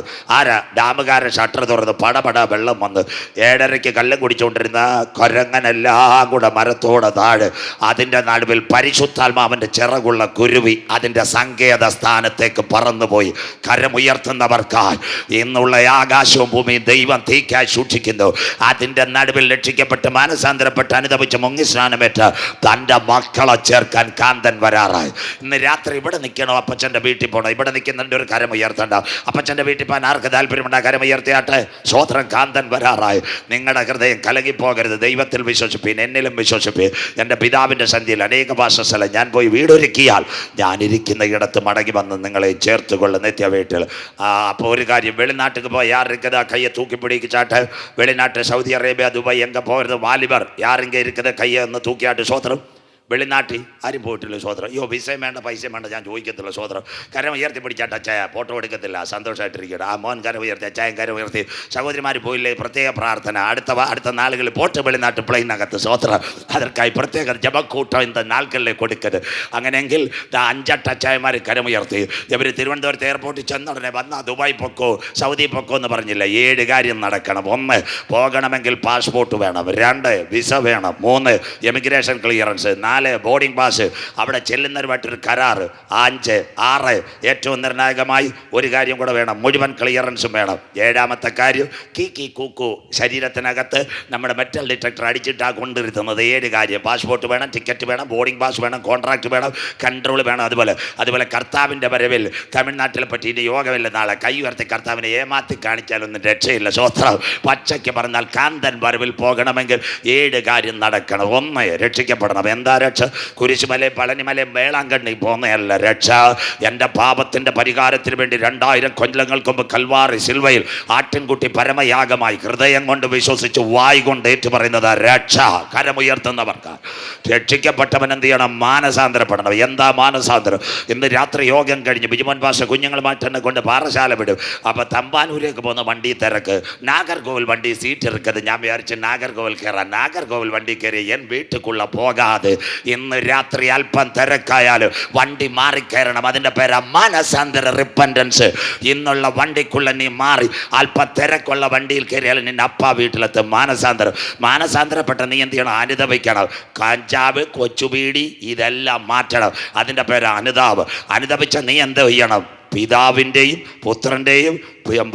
ഡാമുകാരൻ ഷട്ടർ തുറന്ന് പടപട വെള്ളം വന്ന് 7:30 കള്ളം കുടിച്ചുകൊണ്ടിരുന്ന കൊരങ്ങനെല്ലാം കൂടെ മരത്തോടെ താഴെ അതിൻ്റെ നടുവിൽ പരിശുദ്ധാത്മാവിൻ്റെ ചിറകുള്ള കുരുവി അതിൻ്റെ സങ്കേത സ്ഥാനത്തേക്ക് പറന്നുപോയി. കരമുയർത്തുന്നവർക്കായി ഇന്നുള്ള ആകാശവും ഭൂമിയും ദൈവം തീക്കായി സൂക്ഷിക്കുന്നു. അതിൻ്റെ നടുവിൽ രക്ഷിക്കപ്പെട്ട് മാനസാന്തരപ്പെട്ട് അനുദപിച്ച് മുങ്ങിസ്നാനമേറ്റ് തൻ്റെ മക്കളെ ചേർക്കാൻ കാന്തൻ വരാറായി. ഇന്ന് രാത്രി ഇവിടെ നിൽക്കണോ? അപ്പം അപ്പച്ചൻ്റെ വീട്ടിൽ പോകണം. ഇവിടെ നിൽക്കുന്നുണ്ട് ഒരു കരം ഉയർത്തണ്ട. അപ്പച്ചൻ്റെ വീട്ടിൽ പോകാൻ ആർക്ക് താല്പര്യമുണ്ട്? കരം ഉയർത്തിയാട്ടെ. സ്വോത്രം. കാന്തൻ വരാറായി. നിങ്ങളുടെ ഹൃദയം കലങ്ങിപ്പോകരുത്. ദൈവത്തിൽ വിശ്വസിപ്പീൻ, എന്നിലും വിശ്വസിപ്പീൻ. എൻ്റെ പിതാവിൻ്റെ സന്ധിയിൽ അനേക വാസസ്ഥലം. ഞാൻ പോയി വീടൊരുക്കിയാൽ ഞാനിരിക്കുന്ന ഇടത്ത് മടങ്ങി വന്ന് നിങ്ങളെ ചേർത്തുകൊള്ളും നിത്യ വീട്ടിൽ. അപ്പോൾ ഒരു കാര്യം, വെളിനാട്ടിൽ പോയി യാറിക്കത് കയ്യെ തൂക്കി പിടിച്ചാട്ട്. വെളിനാട്ട് സൗദി അറേബ്യ, ദുബായ് എങ്ക പോയത് വാലിബർ യാരെങ്ക ഇരിക്കുന്നത് കയ്യെ ഒന്ന് തൂക്കിയാട്ട്. സ്വോത്രം. വെളിനാട്ടിൽ ആരും പോയിട്ടില്ല. സ്വോത്രം. അയ്യോ പൈസയും വേണ്ട, പൈസയും വേണ്ട, ഞാൻ ചോദിക്കത്തില്ല. സ്വോത്രം. കരം ഉയർത്തി പിടിച്ചാട്ട് അച്ചായ ഫോട്ടോ എടുക്കത്തില്ല, സന്തോഷമായിട്ടിരിക്കട്ടെ. ആ മോൻ കരം ഉയർത്തി, അച്ചായൻ കരം ഉയർത്തി. സഹോദരിമാർ പോയില്ലേ? പ്രത്യേക പ്രാർത്ഥന. അടുത്ത നാളുകളിൽ പോട്ട് വെളിനാട്ട് പ്ലെയിനകത്ത്. സ്വോത്രം. അതற்காയി പ്രത്യേക ജപക്കൂട്ടം ഇന്ന നാളുകളിൽ കൊടുക്കരുത്. അങ്ങനെയെങ്കിൽ 5-8 അച്ചായന്മാർ കരമുയർത്തി. ഇവർ തിരുവനന്തപുരത്ത് എയർപോർട്ടിൽ ചെന്നുടനെ വന്നാൽ ദുബായ് പൊക്കോ സൗദി പൊക്കോ എന്ന് പറഞ്ഞില്ല. 7 കാര്യം നടക്കണം. 1, പോകണമെങ്കിൽ പാസ്പോർട്ട് വേണം. 2, വിസ വേണം. 3, എമിഗ്രേഷൻ ക്ലിയറൻസ്. 4, boarding pass. അവിടെ ചെല്ലുന്നവരുമായിട്ടൊരു കരാർ. 5, 6 ഏറ്റവും നിർണായകമായി ഒരു കാര്യം കൂടെ വേണം, മുഴുവൻ ക്ലിയറൻസും വേണം. 7ാമത്തെ കാര്യം, കീ കൂക്കു. ശരീരത്തിനകത്ത് നമ്മുടെ മെറ്റൽ ഡിറ്റക്ടർ അടിച്ചിട്ടാണ് കൊണ്ടിരുത്തുന്നത്. 7 കാര്യം. പാസ്പോർട്ട് വേണം, ടിക്കറ്റ് വേണം, ബോർഡിംഗ് പാസ് വേണം, കോൺട്രാക്ട് വേണം, കൺട്രോൾ വേണം. അതുപോലെ കർത്താവിൻ്റെ വരവിൽ തമിഴ്നാട്ടിലെ പറ്റിയിട്ട് യോഗമില്ല. നാളെ കൈ ഉയർത്തി കർത്താവിനെ ഏമാത്തി കാണിച്ചാലൊന്നും രക്ഷയില്ല. സ്വോത്രം. പച്ചയ്ക്ക് പറഞ്ഞാൽ കാന്തൻ വരവിൽ പോകണമെങ്കിൽ 7 കാര്യം നടക്കണം. 1, രക്ഷിക്കപ്പെടണം. എന്താ രക്ഷ? കുരിശുമലയും പളനിമലയും വേളാങ്കണ്ണി പോകുന്നതല്ല രക്ഷ. എൻ്റെ പാപത്തിൻ്റെ പരിഹാരത്തിന് വേണ്ടി 2000 കൊല്ലങ്ങൾക്ക് മുമ്പ് കൽവാറി സിൽവയിൽ ആട്ടിൻകുട്ടി പരമയാഗമായി ഹൃദയം കൊണ്ട് വിശ്വസിച്ച് വായ് കൊണ്ട് ഏറ്റു പറയുന്നത് രക്ഷ. കരമുയർത്തുന്നവർക്ക്. രക്ഷിക്കപ്പെട്ടവൻ എന്ത് ചെയ്യണം? മാനസാന്തരപ്പെടണം. എന്താ മാനസാന്തരം? ഇന്ന് രാത്രി യോഗം കഴിഞ്ഞ് ബിജുമോൻ പാഷ കുഞ്ഞുങ്ങളുമായിട്ട് എന്നെ കൊണ്ട് പാറശാല വിടും. അപ്പോൾ തമ്പാനൂരേക്ക് പോകുന്ന വണ്ടി തിരക്ക്. നാഗർകോവിൽ വണ്ടി സീറ്റ് എടുക്കത്. ഞാൻ വിചാരിച്ച് നാഗർകോവിൽ കയറാം. നാഗർകോവിൽ വണ്ടി കയറി എൻ വീട്ടിക്കുള്ള പോകാതെ ഇന്ന് രാത്രി അല്പം തിരക്കായാലും വണ്ടി മാറിക്കയറണം. അതിൻ്റെ പേരാ മാനസാന്തര, റിപ്പൻറ്റൻസ്. ഇന്നുള്ള വണ്ടിക്കുള്ള നീ മാറി അല്പം തിരക്കുള്ള വണ്ടിയിൽ കയറിയാലും നിന്റെ അപ്പ വീട്ടിലെത്തും. മാനസാന്തരപ്പെട്ട നീ എന്ത് ചെയ്യണം? അനുദപിക്കണം. കഞ്ചാവ്, കൊച്ചുബീടി ഇതെല്ലാം മാറ്റണം. അതിൻ്റെ പേര് അനുതാപം. അനുദപിച്ച നീ എന്ത് ചെയ്യണം? പിതാവിൻ്റെയും പുത്രൻ്റെയും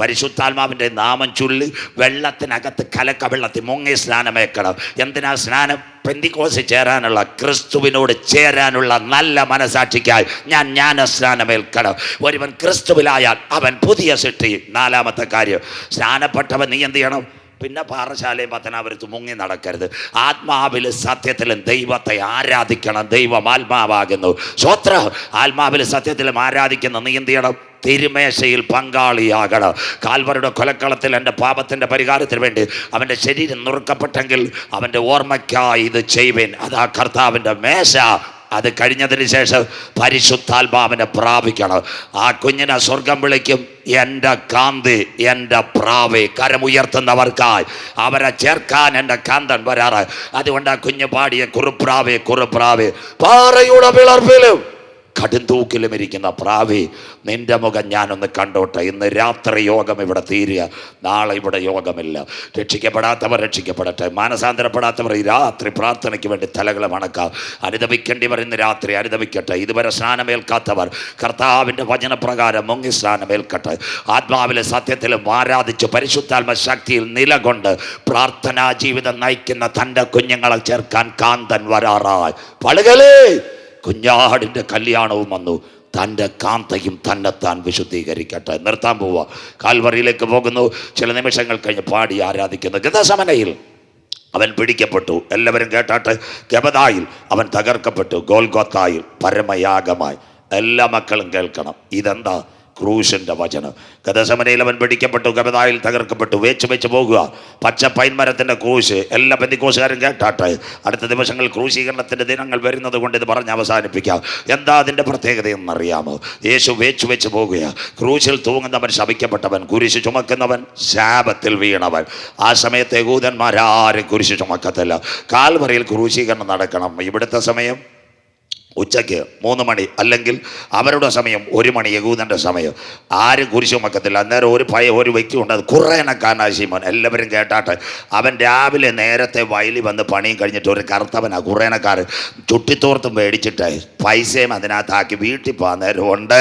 പരിശുദ്ധാത്മാവിൻ്റെയും നാമം ചൊല്ലി വെള്ളത്തിനകത്ത് കലക്ക വെള്ളത്തിൽ മുങ്ങി സ്നാനമേക്കണം. എന്തിനാ സ്നാനം? പെന്തിക്കോസിൽ ചേരാനുള്ള, ക്രിസ്തുവിനോട് ചേരാനുള്ള നല്ല മനസാക്ഷിക്കായി ഞാൻ ജ്ഞാനസ്നാനമേൽക്കണം. ഒരുവൻ ക്രിസ്തുവിലായാൽ അവൻ പുതിയ സൃഷ്ടി. 4ാമത്തെ കാര്യം, സ്നാനപ്പെട്ടവൻ നീ എന്ത് ചെയ്യണം? പിന്നെ പാറശാലയും പത്തനാപുരത്ത് മുങ്ങി നടക്കരുത്. ആത്മാവിലും സത്യത്തിലും ദൈവത്തെ ആരാധിക്കണം. ദൈവം ആത്മാവാകുന്നു. സ്വോത്രം. ആത്മാവിലും സത്യത്തിലും ആരാധിക്കുന്ന നീ എന്ത് ചെയ്യണം? തിരുമേശയിൽ പങ്കാളിയാകണം. കാൽവരുടെ കൊലക്കളത്തിൽ എൻ്റെ പാപത്തിൻ്റെ പരിഹാരത്തിന് വേണ്ടി അവൻ്റെ ശരീരം നുറുക്കപ്പെട്ടെങ്കിൽ അവൻ്റെ ഓർമ്മയ്ക്കായി ഇത് ചെയ്യുവേൻ. അതാ കർത്താവിൻ്റെ മേശ. അത് കഴിഞ്ഞതിന് ശേഷം പരിശുദ്ധാത്മാവിനെ പ്രാപിക്കണം. ആ കുഞ്ഞിനെ സ്വർഗം വിളിക്കും, എൻ്റെ കാന്തി, എൻ്റെ പ്രാവേ. കരമുയർത്തുന്നവർക്കായി അവരെ ചേർക്കാൻ എൻ്റെ കാന്തൻ വരാറ്. അതുകൊണ്ട് ആ കുഞ്ഞ് പാടിയ കുറുപ്രാവേ കുറുപ്രാവേ, പാറയുടെ പിളർപ്പിലും കടുന്തൂക്കിലും ഇരിക്കുന്ന പ്രാവേ, നിന്റെ മുഖം ഞാനൊന്ന് കണ്ടോട്ടെ. ഇന്ന് രാത്രി യോഗം ഇവിടെ തീരുക. നാളെ ഇവിടെ യോഗമില്ല. രക്ഷിക്കപ്പെടാത്തവർ രക്ഷിക്കപ്പെടട്ടെ. മാനസാന്തരപ്പെടാത്തവർ ഈ രാത്രി പ്രാർത്ഥനയ്ക്ക് വേണ്ടി തലകളെ വണക്കാം. അനുദപിക്കേണ്ടിവർ ഇന്ന് രാത്രി അനുദപിക്കട്ടെ. ഇതുവരെ സ്നാനമേൽക്കാത്തവർ കർത്താവിൻ്റെ വചനപ്രകാരം മുങ്ങി സ്നാനമേൽക്കട്ടെ. ആത്മാവിലെ സത്യത്തിലും ആരാധിച്ച് പരിശുദ്ധാത്മ ശക്തിയിൽ നിലകൊണ്ട് പ്രാർത്ഥനാ ജീവിതം നയിക്കുന്ന തൻ്റെ കുഞ്ഞുങ്ങളെ ചേർക്കാൻ കാന്തൻ വരാറായി. പളുകളേ, കുഞ്ഞാടിൻ്റെ കല്യാണവും വന്നു. തൻ്റെ കാന്തയും തന്നെത്താൻ വിശുദ്ധീകരിക്കട്ടെ. നിർത്താൻ പോവുക. കാൽവറിയിലേക്ക് പോകുന്നു. ചില നിമിഷങ്ങൾ കഴിഞ്ഞ് പാടി ആരാധിക്കുന്നു. ഗതസമനയിൽ അവൻ പിടിക്കപ്പെട്ടു. എല്ലാവരും കേട്ടാട്ടെ. ഗബദായിൽ അവൻ തകർക്കപ്പെട്ടു. ഗോൽഗോത്തായിൽ പരമയാഗമായി. എല്ലാ മക്കളും കേൾക്കണം. ഇതെന്താ? ക്രൂശിൻ്റെ വചനം. ഗതസമനയിൽ അവൻ പിടിക്കപ്പെട്ടു, ഗബദായിൽ തകർക്കപ്പെട്ടു. വെച്ച് പോകുക. പച്ച പൈൻമരത്തിൻ്റെ ക്രൂശ്. എല്ലാ പെന്തിക്കോസുകാരും കേട്ടാട്ടെ. അടുത്ത ദിവസങ്ങൾ ക്രൂശീകരണത്തിൻ്റെ ദിനങ്ങൾ വരുന്നത് കൊണ്ട് ഇത് പറഞ്ഞ് അവസാനിപ്പിക്കാം. എന്താ അതിൻ്റെ പ്രത്യേകതയെന്നറിയാമോ? യേശു വെച്ച് പോകുക. ക്രൂശിൽ തൂങ്ങുന്നവൻ ശപിക്കപ്പെട്ടവൻ, കുരിശ് ചുമക്കുന്നവൻ ശാപത്തിൽ വീണവൻ. ആ സമയത്ത് യഹൂദന്മാരാരും കുരിശ് ചുമക്കത്തില്ല. കാൽവറിയിൽ ക്രൂശീകരണം നടക്കണം. ഇവിടുത്തെ സമയം ഉച്ചയ്ക്ക് 3 മണി, അല്ലെങ്കിൽ അവരുടെ സമയം 1 മണി, യഹൂദൻ്റെ സമയം. ആരും കുരിശ് ചുമക്കത്തില്ല. അന്നേരം ഒരു വ്യക്തി ഉണ്ട്, അത് കുറേനക്കാരനാ ശിമോൻ. എല്ലാവരും കേട്ടാട്ടെ. അവൻ രാവിലെ നേരത്തെ വയലിൽ വന്ന് പണിയും കഴിഞ്ഞിട്ട് ഒരു കറുത്തവനാ കുറേനക്കാരൻ. ചുട്ടിത്തോർത്തും മേടിച്ചിട്ട് പൈസയും അതിനകത്താക്കി വീട്ടിൽ പോകാൻ നേരം ഉണ്ട്.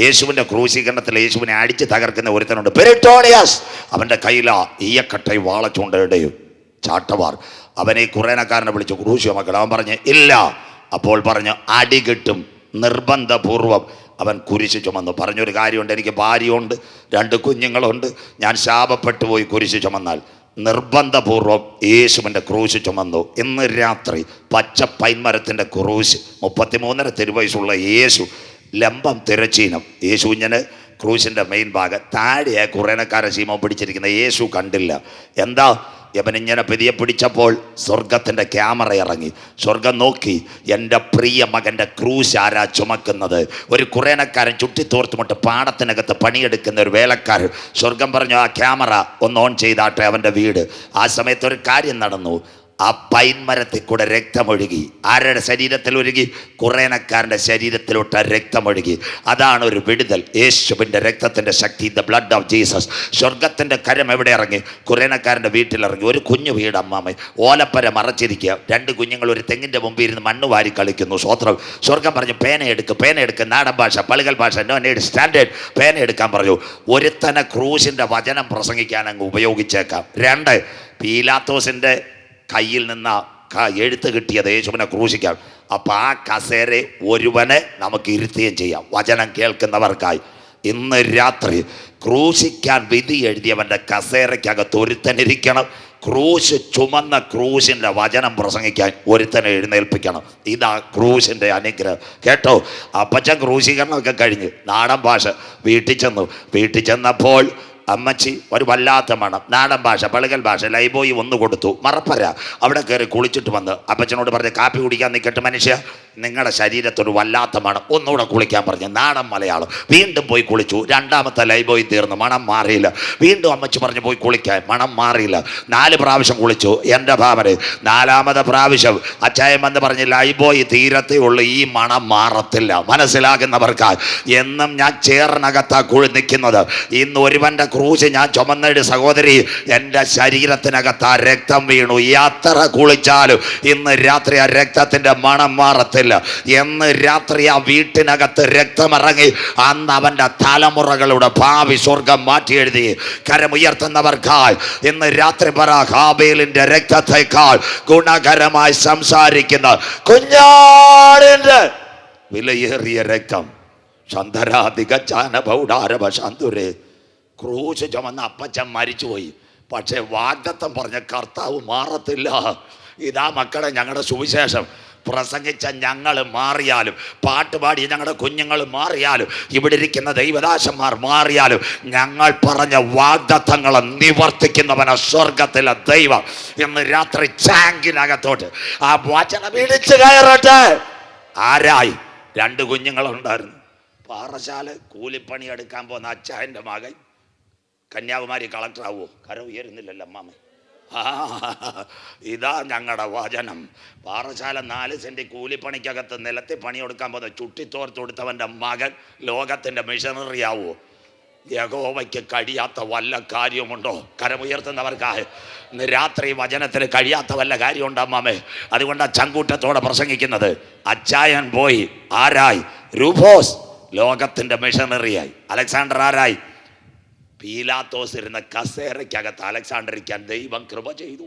യേശുവിൻ്റെ ക്രൂശീകരണത്തിൽ യേശുവിനെ അടിച്ച് തകർക്കുന്ന ഒരുത്തനുണ്ട്, പെരിട്ടോണിയസ്. അവൻ്റെ കയ്യിലാ ഈയക്കട്ടയും വാളച്ചുണ്ടയുടെയും ചാട്ടവാർ. അവനെ കുറേനക്കാരനെ വിളിച്ചു, ക്രൂശ് ചുമക്കണം. അവൻ പറഞ്ഞ് ഇല്ല. അപ്പോൾ പറഞ്ഞു, അടി കിട്ടും. നിർബന്ധപൂർവം അവൻ കുരിശ് ചുമന്നു. പറഞ്ഞൊരു കാര്യമുണ്ട്, എനിക്ക് ഭാര്യയുണ്ട്, 2 കുഞ്ഞുങ്ങളുണ്ട്, ഞാൻ ശാപപ്പെട്ടു പോയി കുരിശ് ചുമന്നാൽ നിർബന്ധപൂർവം യേശുവിൻ്റെ ക്രൂശ് ചുമന്നു. ഇന്ന് രാത്രി പച്ച പൈൻമരത്തിൻ്റെ ക്രൂശ്, 33.5 തിരുവയസ്സുള്ള യേശു, ലംബം തിരച്ചീനം. യേശു ഇങ്ങനെ ക്രൂശിൻ്റെ മെയിൻ ഭാഗം താഴെ കുറേനക്കാരൻ ശീമം പിടിച്ചിരിക്കുന്ന യേശു കണ്ടില്ല. എന്താ? യവനിങ്ങനെ പെതിയെ പിടിച്ചപ്പോൾ സ്വർഗത്തിൻ്റെ ക്യാമറ ഇറങ്ങി. സ്വർഗം നോക്കി, എൻ്റെ പ്രിയ മകൻ്റെ ക്രൂശ് ആരാ ചുമക്കുന്നത്? ഒരു കുറേനക്കാരൻ ചുട്ടിത്തോർത്തുമുട്ട് പാടത്തിനകത്ത് പണിയെടുക്കുന്ന ഒരു വേലക്കാരൻ. സ്വർഗം പറഞ്ഞു, ആ ക്യാമറ ഒന്ന് ഓൺ ചെയ്താട്ടെ അവൻ്റെ വീട്. ആ സമയത്ത് ഒരു കാര്യം നടന്നു. ആ പൈൻമരത്തിൽ കൂടെ രക്തമൊഴുകി. ആരുടെ ശരീരത്തിൽ ഒഴുകി? കുറേനക്കാരൻ്റെ ശരീരത്തിലോട്ട് രക്തമൊഴുകി. അതാണ് ഒരു വിടുതൽ. യേശുവിൻ്റെ രക്തത്തിൻ്റെ ശക്തി, ദ ബ്ലഡ് ഓഫ് ജീസസ്. സ്വർഗത്തിൻ്റെ കരം എവിടെ ഇറങ്ങി? കുറേനക്കാരൻ്റെ വീട്ടിലിറങ്ങി. ഒരു കുഞ്ഞു വീട്, അമ്മാമ്മ ഓലപ്പര മറച്ചിരിക്കുക. 2 കുഞ്ഞുങ്ങൾ ഒരു തെങ്ങിൻ്റെ മുമ്പിൽ ഇരുന്ന് മണ്ണ് വാരി കളിക്കുന്നു. സ്വത്രം. സ്വർഗം പറഞ്ഞു, പേനയെടുക്ക്. നാടൻ ഭാഷ, പളുകൽ ഭാഷ, നോ നീഡ് സ്റ്റാൻഡേർഡ്. പേന എടുക്കാൻ പറഞ്ഞു. ഒരുത്തനെ ക്രൂശിൻ്റെ വചനം പ്രസംഗിക്കാൻ അങ്ങ് ഉപയോഗിച്ചേക്കാം. 2, പീലാത്തോസിൻ്റെ കയ്യിൽ നിന്ന് എഴുത്ത് കിട്ടിയത് യേശുവിനെ ക്രൂശിക്കാം. അപ്പം ആ കസേര ഒരുവനെ നമുക്ക് ഇരുത്തുകയും ചെയ്യാം, വചനം കേൾക്കുന്നവർക്കായി. ഇന്ന് രാത്രി ക്രൂശിക്കാൻ വിധി എഴുതിയവൻ്റെ കസേരയ്ക്കകത്ത് ഒരുത്തനിരിക്കണം. ക്രൂശ് ചുമന്ന ക്രൂശിൻ്റെ വചനം പ്രസംഗിക്കാൻ ഒരുത്തനെ എഴുന്നേൽപ്പിക്കണം. ഇതാ ക്രൂശിൻ്റെ അനുഗ്രഹം. കേട്ടോ? അപ്പച്ചൻ ക്രൂശീകരണമൊക്കെ കഴിഞ്ഞ് നാടൻ ഭാഷ വീട്ടിൽ ചെന്നപ്പോൾ അമ്മച്ചി ഒരു വല്ലാത്ത മണം. നാടൻ ഭാഷ, പളുകൽ ഭാഷ, ലൈബോയി 1 കൊടുത്തു. മറപ്പര അവിടെ കയറി കുളിച്ചിട്ട് വന്ന് അപ്പച്ചനോട് പറഞ്ഞ്, കാപ്പി കുടിക്കാൻ നിൽക്കട്ടെ മനുഷ്യ, നിങ്ങളുടെ ശരീരത്തൊരു വല്ലാത്ത മണം, ഒന്നുകൂടെ കുളിക്കാൻ പറഞ്ഞു. നാടൻ മലയാളം. വീണ്ടും പോയി കുളിച്ചു. 2ാമത്തെ ലൈബോയി തീർന്നു, മണം മാറിയില്ല. വീണ്ടും അമ്മച്ചി പറഞ്ഞു പോയി കുളിക്കാൻ, മണം മാറിയില്ല. 4 പ്രാവശ്യം കുളിച്ചു. എൻ്റെ ഭാവന 4ാമത്തെ പ്രാവശ്യം അച്ചായം വന്ന് പറഞ്ഞ്, ലൈബോയി തീരത്തേ ഉള്ളൂ, ഈ മണം മാറത്തില്ല. മനസ്സിലാകുന്നവർക്കായി എന്നും ഞാൻ ചേറിനകത്താ നിൽക്കുന്നത്. ഇന്ന് ഒരുവൻ്റെ ക്രൂശ് ഞാൻ ചുമന്നൊരു സഹോദരി, എൻ്റെ ശരീരത്തിനകത്ത് ആ രക്തം വീണു. എത്ര കുളിച്ചാലും ഇന്ന് രാത്രി ആ രക്തത്തിൻ്റെ മണം മാറത്തില്ല. എന്ന് രാത്രി ആ വീട്ടിനകത്ത് രക്തമിറങ്ങി. അന്ന് അവൻ്റെ തലമുറകളുടെ ഭാവി സ്വർഗം മാറ്റി എഴുതി. കരമുയർത്തുന്നവർക്കായി ഇന്ന് രാത്രി പറ, ഹാബേലിൻ്റെ രക്തത്തെക്കാൾ ഗുണകരമായി സംസാരിക്കുന്ന കുഞ്ഞാടിൻ്റെ വിലയേറിയ രക്തം. ശാന്തരാധികാനഭൗഡാരവശാന്തുരേ. ക്രൂശ് ചുമന്ന അപ്പച്ചൻ മരിച്ചുപോയി. പക്ഷേ വാഗ്ദത്തം പറഞ്ഞ കർത്താവ് മാറത്തില്ല. ഇതാ മക്കളെ, ഞങ്ങളുടെ സുവിശേഷം പ്രസംഗിച്ച ഞങ്ങൾ മാറിയാലും, പാട്ടുപാടിയ ഞങ്ങളുടെ കുഞ്ഞുങ്ങൾ മാറിയാലും, ഇവിടെ ഇരിക്കുന്ന ദൈവദാസന്മാർ മാറിയാലും, ഞങ്ങൾ പറഞ്ഞ വാഗ്ദത്തങ്ങളെ നിവർത്തിക്കുന്നവന സ്വർഗത്തിലെ ദൈവം. ഇന്ന് രാത്രി ചാങ്കിനകത്തോട്ട് ആ വചനം ഇടിച്ചു കയറട്ടെ. ആരായി? 2 കുഞ്ഞുങ്ങളുണ്ടായിരുന്നു. പാറശാല കൂലിപ്പണി എടുക്കാൻ പോകുന്ന അച്ചായൻ്റെ മകൻ കന്യാകുമാരി കളക്ടറാവോ? കര ഉയരുന്നില്ലല്ലോ അമ്മാമ്മ. ഇതാ ഞങ്ങളുടെ വചനം. പാറശാല 4 സെൻറ്റ് കൂലിപ്പണിക്കകത്ത് നിലത്തിൽ പണിയെടുക്കാൻ പോകുന്ന ചുട്ടിത്തോർത്ത് കൊടുത്തവൻ്റെ മകൻ ലോകത്തിൻ്റെ മിഷണറി ആവോ? യഹോവയ്ക്ക് കഴിയാത്ത വല്ല കാര്യമുണ്ടോ? കരമുയർത്തുന്നവർക്കായി ഇന്ന് രാത്രി വചനത്തിന് കഴിയാത്ത വല്ല കാര്യമുണ്ടോ അമ്മാമേ? അതുകൊണ്ടാണ് ചങ്കൂറ്റത്തോടെ പ്രസംഗിക്കുന്നത്. അച്ചായൻ പോയി. ആരായി? രൂഫോസ് ലോകത്തിൻ്റെ മിഷണറിയായി. അലക്സാണ്ടർ ആരായി? പീലാത്തോസ് ഇരുന്ന കസേരയ്ക്കകത്ത് അലക്സാണ്ടറിക്കാൻ ദൈവം കൃപ ചെയ്തു.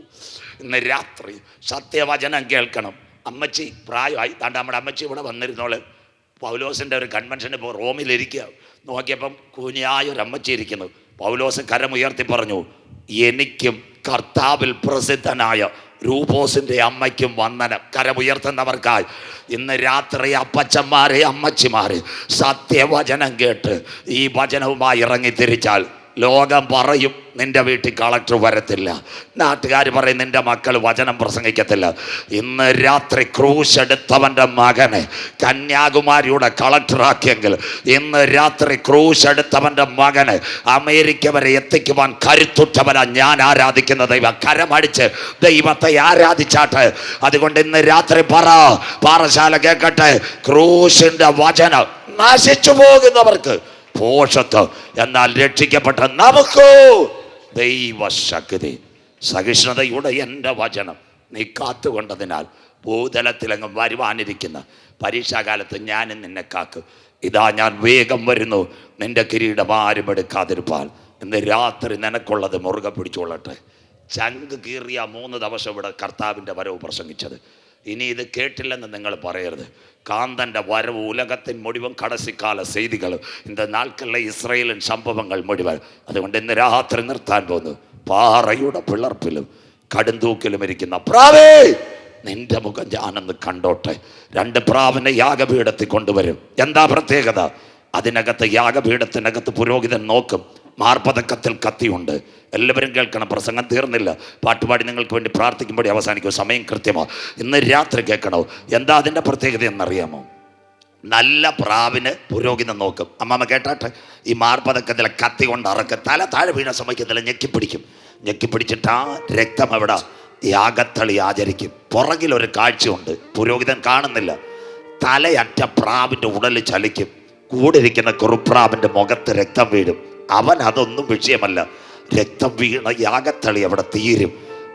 ഇന്ന് രാത്രി സത്യവചനം കേൾക്കണം. അമ്മച്ചി പ്രായമായി. താണ്ട നമ്മുടെ അമ്മച്ചി ഇവിടെ വന്നിരുന്നോള്. പൗലോസിൻ്റെ ഒരു കൺവെൻഷന് ഇപ്പോൾ റോമിലിരിക്കുക. നോക്കിയപ്പം കുഞ്ഞായൊരമ്മച്ചി ഇരിക്കുന്നു. പൗലോസ് കരമുയർത്തി പറഞ്ഞു, എനിക്കും കർത്താവിൽ പ്രസിദ്ധനായ രൂപോസിൻ്റെ അമ്മയ്ക്കും വന്ദനം. കരമുയർത്തുന്നവർക്കായി ഇന്ന് രാത്രി അപ്പച്ചന്മാരെ, അമ്മച്ചിമാരെ, സത്യവചനം കേട്ട് ഈ വചനവുമായി ഇറങ്ങി തിരിച്ചാൽ ലോകം പറയും നിന്റെ വീട്ടിൽ കളക്ടർ വരത്തില്ല, നാട്ടുകാർ പറയും നിന്റെ മക്കൾ വചനം പ്രസംഗിക്കത്തില്ല. ഇന്ന് രാത്രി ക്രൂശ് എടുത്തവൻ്റെ മകനെ കന്യാകുമാരിയുടെ കളക്ടറാക്കിയെങ്കിൽ, ഇന്ന് രാത്രി ക്രൂശ് എടുത്തവൻ്റെ മകനെ അമേരിക്ക വരെ എത്തിക്കുവാൻ കരുത്തുറ്റവനാ ഞാൻ ആരാധിക്കുന്ന ദൈവം. കരമടിച്ച് ദൈവത്തെ ആരാധിച്ചാട്ടെ. അതുകൊണ്ട് ഇന്ന് രാത്രി പാറശാല കേൾക്കട്ടെ, ക്രൂശിൻ്റെ വചനം നശിച്ചു പോകുന്നവർക്ക് പോഷത്വം, എന്നാൽ രക്ഷിക്കപ്പെട്ട നമുക്ക് ദൈവശക്തി. സഹിഷ്ണുതയുടെ എൻ്റെ വചനം നീ കാത്തുകൊണ്ടതിനാൽ ഭൂതലത്തിലെങ്ങും വരുവാനിരിക്കുന്ന പരീക്ഷാകാലത്ത് ഞാനും നിന്നെ കാക്കും. ഇതാ ഞാൻ വേഗം വരുന്നു, നിന്റെ കിരീടം ആരും എടുക്കാതിരുപ്പാൽ. ഇന്ന് രാത്രി നിനക്കുള്ളത് മുറുകെ പിടിച്ചുകൊള്ളട്ടെ. ചങ്ക് കീറിയ 3 ദിവസം ഇവിടെ കർത്താവിൻ്റെ വരവ് പ്രസംഗിച്ചത്. ഇനി ഇത് കേട്ടില്ലെന്ന് നിങ്ങൾ പറയരുത്. காந்தண்ட வரவு உலகத்தின் முடிவும் கடைசி கால செய்திகள் இந்த நாட்களில் இஸ்ரேலின் சம்பவங்கள் முடிவார். അതുകൊണ്ട് ഇന്ന് രാത്രി നിർത്താൻ പോകുന്നു. പാറയുടെ പിളർപ്പിലും കടുന്തൂക്കിലും ഇരിക്കുന്ന പ്രാവേ, നിന്റെ മുഖം ഞാനൊന്ന് കണ്ടോട്ടെ. 2 പ്രാവിനെ യാഗപീഠത്തിൽ കൊണ്ടുവരും. എന്താ പ്രത്യേകത? അതിനകത്ത് യാഗപീഠത്തിനകത്ത് പുരോഹിതൻ നോക്കും. മാർപ്പതക്കത്തിൽ കത്തിയുണ്ട്. എല്ലാവരും കേൾക്കണം, പ്രസംഗം തീർന്നില്ല. പാട്ടുപാടി നിങ്ങൾക്ക് വേണ്ടി പ്രാർത്ഥിക്കുമ്പോൾ അവസാനിക്കും. സമയം കൃത്യമാണ്. ഇന്ന് രാത്രി കേൾക്കണോ? എന്താ അതിൻ്റെ പ്രത്യേകത എന്നറിയാമോ? നല്ല പ്രാവിന് പുരോഹിതൻ നോക്കും. അമ്മാമ്മ കേട്ടാട്ടെ, ഈ മാർപ്പതക്കത്തിലെ കത്തി കൊണ്ട് അറക്കുക. തല താഴെ വീണ സമയത്തില്ല, ഞെക്കിപ്പിടിക്കും. ഞെക്കിപ്പിടിച്ചിട്ട് ആ രക്തം എവിടെ? യാഗത്തളി ആചരിക്കും. പുറകിലൊരു കാഴ്ചയുണ്ട്, പുരോഹിതൻ കാണുന്നില്ല. തലയറ്റ പ്രാവിൻ്റെ ഉടല് ചലിക്കും. കൂടിരിക്കുന്ന കുറുപ്രാവിൻ്റെ മുഖത്ത് രക്തം വീഴും. അവൻ അതൊന്നും വിഷയമല്ല. രക്തം വീണ യാഗത്തളി അവിടെ തീരും.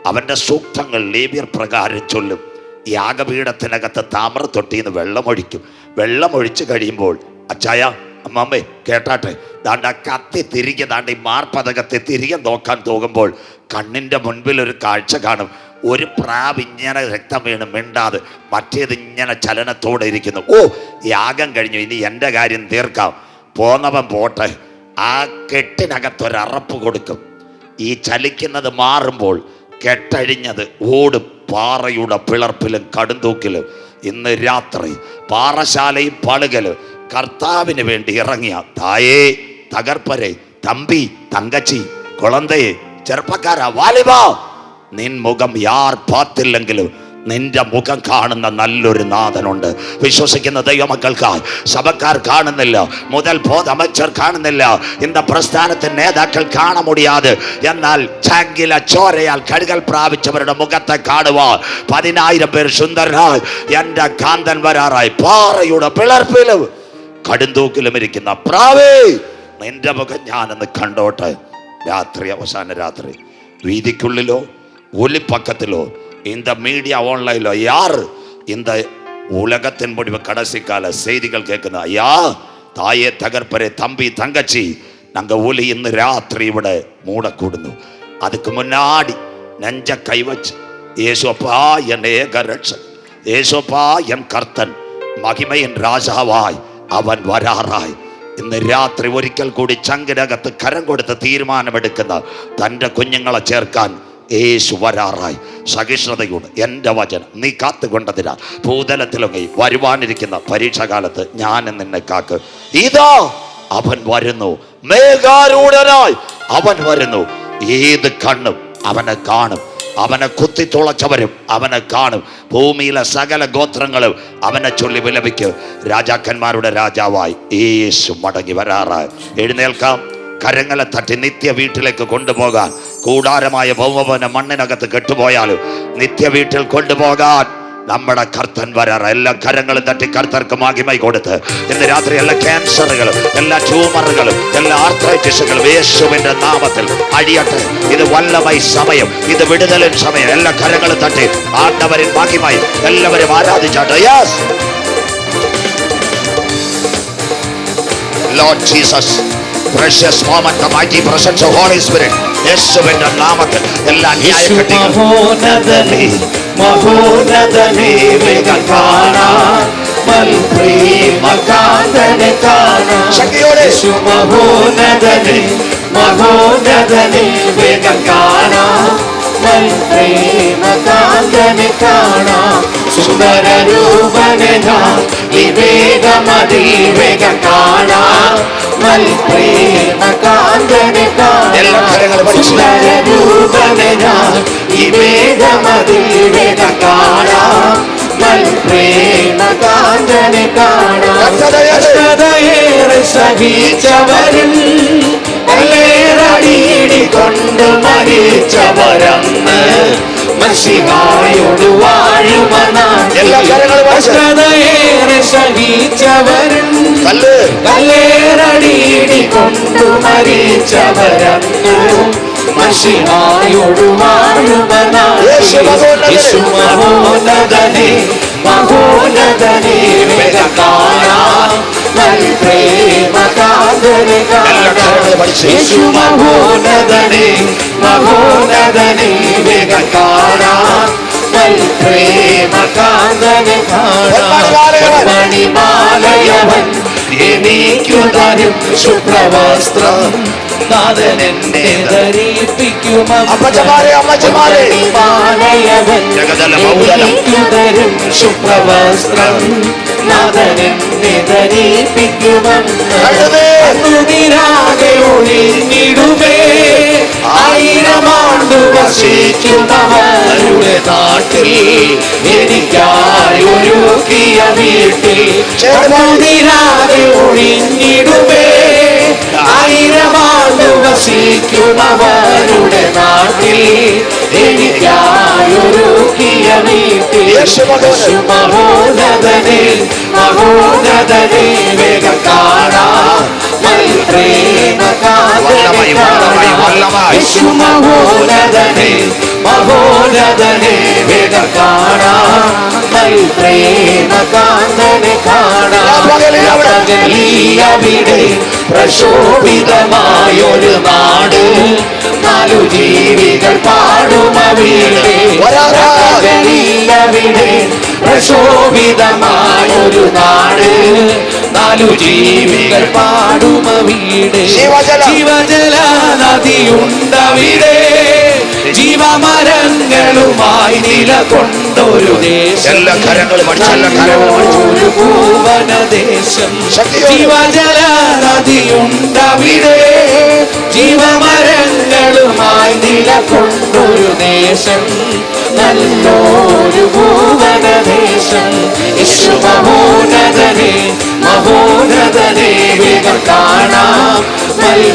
അവൻ്റെ സൂക്തങ്ങൾ ലേവ്യർ പ്രകാരം ചൊല്ലും. യാഗപീഠത്തിനകത്ത് താമ്രത്തൊട്ടിന്ന് വെള്ളമൊഴിക്കും. വെള്ളമൊഴിച്ച് കഴിയുമ്പോൾ അച്ചായ അമ്മമ്മേ കേട്ടാട്ടെ, ദാണ്ട കത്തി തിരികെ ദാണ്ട ഈ മാർപ്പതകത്തെ തിരികെ നോക്കാൻ പോകുമ്പോൾ കണ്ണിൻ്റെ മുൻപിൽ ഒരു കാഴ്ച കാണും. ഒരു പ്രാവ് ഇങ്ങനെ രക്തം വീണ് മിണ്ടാതെ, മറ്റേത് ഇങ്ങനെ ചലനത്തോടെ ഇരിക്കുന്നു. ഓ, യാഗം കഴിഞ്ഞു, ഇനി എൻ്റെ കാര്യം തീർക്കാം. പോന്നവൻ പോട്ടെ. ആ കെട്ടിനകത്തൊരറപ്പ് കൊടുക്കും. ഈ ചലിക്കുന്നത് മാറുമ്പോൾ കെട്ടഴിഞ്ഞത് ഓടും. പാറയുടെ പിളർപ്പിലും കടുന്തൂക്കിലും ഇന്ന് രാത്രി പാറശാലയും പളുകലും കർത്താവിന് വേണ്ടി ഇറങ്ങിയ തായേ, തകർപ്പരെ, തമ്പി, തങ്കച്ചി, കുളന്തയെ, ചെറുപ്പക്കാരാ, വാലിബാ, നിൻ മുഖം യാർ പാത്തില്ലെങ്കിലും നിന്റെ മുഖം കാണുന്ന നല്ലൊരു നാഥനുണ്ട്. വിശ്വസിക്കുന്ന ദൈവമക്കൾക്കായി സഭക്കാർ കാണുന്നില്ല, മുതൽ ബോധമച്ചർ കാണുന്നില്ല, இந்த പ്രസ്ഥാനത്തിൻ നേതാക്കൾ കാണ മുടിയാതെ, എന്നാൽ ചങ്കില ചോരയാൽ കഴുകൽ പ്രാപിച്ചവരുടെ മുഖത്തെ കാണുവാൻ 10,000 പേർ സുന്ദരനായി എൻ്റെ കാന്തൻ വരാറായി. പാറയുടെ പിളർപ്പിലും കടുന്തൂക്കിലും ഇരിക്കുന്ന പ്രാവേ, നിന്റെ മുഖം ഞാനൊന്ന് കണ്ടോട്ടെ. രാത്രി, അവസാന രാത്രി, വീതിക്കുള്ളിലോ ഒലിപ്പക്കത്തിലോ இந்த மீடியா ஆன்லைன்ல யார் இந்த உலகத்தின் முடிவு கடைசி கால செய்திகள் கேட்குது? ஐயா, தாயே, தகர்ப்பரே, தம்பி, தங்கச்சி, நாங்கள் ஒலி இந்த ராத்திரி விட மூடக்கூடுന്നു. அதுக்கு முன்னாடி நெஞ்ச கை வச்சு, ஏசோப்பா என் ஏக ரட்சகன், ஏசோப்பா என் கர்த்தன், மகிமையின் ராஜாவாய் അവൻ വരാറായി. ഇന്ന് രാത്രി ഒരിക്കൽ കൂടി ചങ്കിനകത്ത് കരം കൊടുത്ത് തീരുമാനമെടുക്കുന്ന തൻ്റെ കുഞ്ഞുങ്ങളെ ചേർക്കാൻ യേശു വരാറായി. സഹിഷ്ണുതയോട് എൻ്റെ വചനം നീ കാത്തുകൊണ്ടതിനാൽ ഭൂതലത്തിലൊക്കെ വരുവാനിരിക്കുന്ന പരീക്ഷാകാലത്ത് ഞാൻ നിന്നെ കാക്ക്. ഇതാ അവൻ വരുന്നു, മേഘാരൂഢനായി അവൻ വരുന്നു. ഏത് കണ്ണും അവനെ കാണും. അവനെ കുത്തിത്തുളച്ചവരും അവനെ കാണും. ഭൂമിയിലെ സകല ഗോത്രങ്ങളും അവനെ ചൊല്ലി വിലപിക്കും. രാജാക്കന്മാരുടെ രാജാവായി യേശു മടങ്ങി വരാറായി. എഴുന്നേൽക്കാം, കരങ്ങളെ തട്ടി നിത്യ വീട്ടിലേക്ക് കൊണ്ടുപോകാൻ. കൂടാരമായ ഭൗമഭവനം മണ്ണിനകത്ത് കെട്ടുപോയാലും നിത്യ വീട്ടിൽ കൊണ്ടുപോകാൻ നമ്മുടെ കർത്തൻ വരാറ്. എല്ലാ കരങ്ങളും തട്ടി കർത്തർക്ക് മഹിമ കൊടുത്ത് ഇന്ന് രാത്രി എല്ലാ ക്യാൻസറുകളും, എല്ലാ ട്യൂമറുകളും, എല്ലാ ആർത്രൈറ്റിസുകളും യേശുവിന്റെ നാമത്തിൽ അഴിയട്ടെ. ഇത് വല്ലമായി സമയം, ഇത് വിടുതലിൻ സമയം. എല്ലാ കരങ്ങളും തട്ടി ആണ്ടവരിൽ മഹിമයි എല്ലാവരും ആരാധിച്ചാട്ടെ. Yes Lord Jesus, precious moment, the mighty presence of Holy Spirit. യേശുവിന്റെ നാമത്തിൽ എല്ലാ ന്യായക്കെട്ടുകളും മഹോന്നതനേ, മഹോന്നതനേ, വേഗം കാണാൻ മൽപ്രേമകാന്തനെ കാണാൻ. ശക്തിയോടെ യേശു മഹോന്നതനേ, മഹോന്നതനേ, വേഗം കാണാൻ മൽപ്രേമകാന്തനെ കാണാൻ. സുന്ദരരൂപനെ ഞാൻ ഈ വേഗമതി വേഗം കാണാൻ മൽപ്രേമകാന്തനെ കാണാൻ. സുന്ദരരൂപനെ ഞാൻ ഈ വേഗമതി വേഗം കാണാൻ മൽപ്രേമകാന്തനെ കാണാൻ. കഷ്ടതയേറെ സഹിച്ചവരിൽ കല്ലേറടിയിടി കൊണ്ട് മരിച്ചവരന്ന് മശിഹായോട് വാഴുമനാൻ. കഷ്ടതയേറെ സഹിച്ചവരിൽ കല്ലേറടിയിടി കൊണ്ട് മരിച്ചവരന്ന് മശിഹായോട് വാഴുമനാൻ. യേശു മഹോന്നതനേ, മഹോന്നതനേ, വേഗം കാണാൻ മൽപ്രേമകാന്തനെ കാണാൻ. യേശു മഹോന്നതനേ, മഹോന്നതനേ, വേഗം കാണാൻ മൽപ്രേമകാന്തനെ എനിക്കു തരും ശുഭ്രവസ്ത്രം നാഥൻ എന്നെ ധരിപ്പിക്കും മാലയവൻ എനിക്കു തരും ശുഭ്രവസ്ത്രം നാഥൻ എന്നെ ധരിപ്പിക്കുമെന്നിരാകെ ഒഴിഞ്ഞിടുമേ ആയിരമാണ്ടു വസിക്കുന്നവരുടെ നാട്ടിൽ എനിക്കായി ഒരുക്കിയ വീട്ടിൽ നിരാകെ ഒഴിഞ്ഞിടുമേ ആയിരമാണ്ടു വസിക്കുന്നവരുടെ നാട്ടിൽ എനിക്കായി ഒരുക്കിയ വീട്ടിൽ മഹോന്നതനെ മഹോന്നതനെ വേഗം കാണാം മഹോന്നതനെ മഹോന്നതനെ വേഗം കാണാം പ്രേമകാന്തനെ കാണാം അവിടെ പ്രശോഭിതമായൊരു നാട് നാലു ജീവികൾ പാടുമവിടെ അവിടെ പ്രശോഭിതമായൊരു നാട് നാലു ജീവികൾ പാടുമവിടെ ജീവജല നദിയുണ്ടവിടെ ജീവമരങ്ങളുമായി നിലകൊണ്ടൊരു ദേശം ഒരു ഭൂവനദേശം ജീവജല നദിയുണ്ടവിടെ ജീവമരങ്ങളുമായി നിലകൊണ്ടൊരു ദേശം നല്ലൊരു ഭൂവനദേശം യേശു മഹോന്നതനെ മഹോന്നതനെ വേഗം കാണാം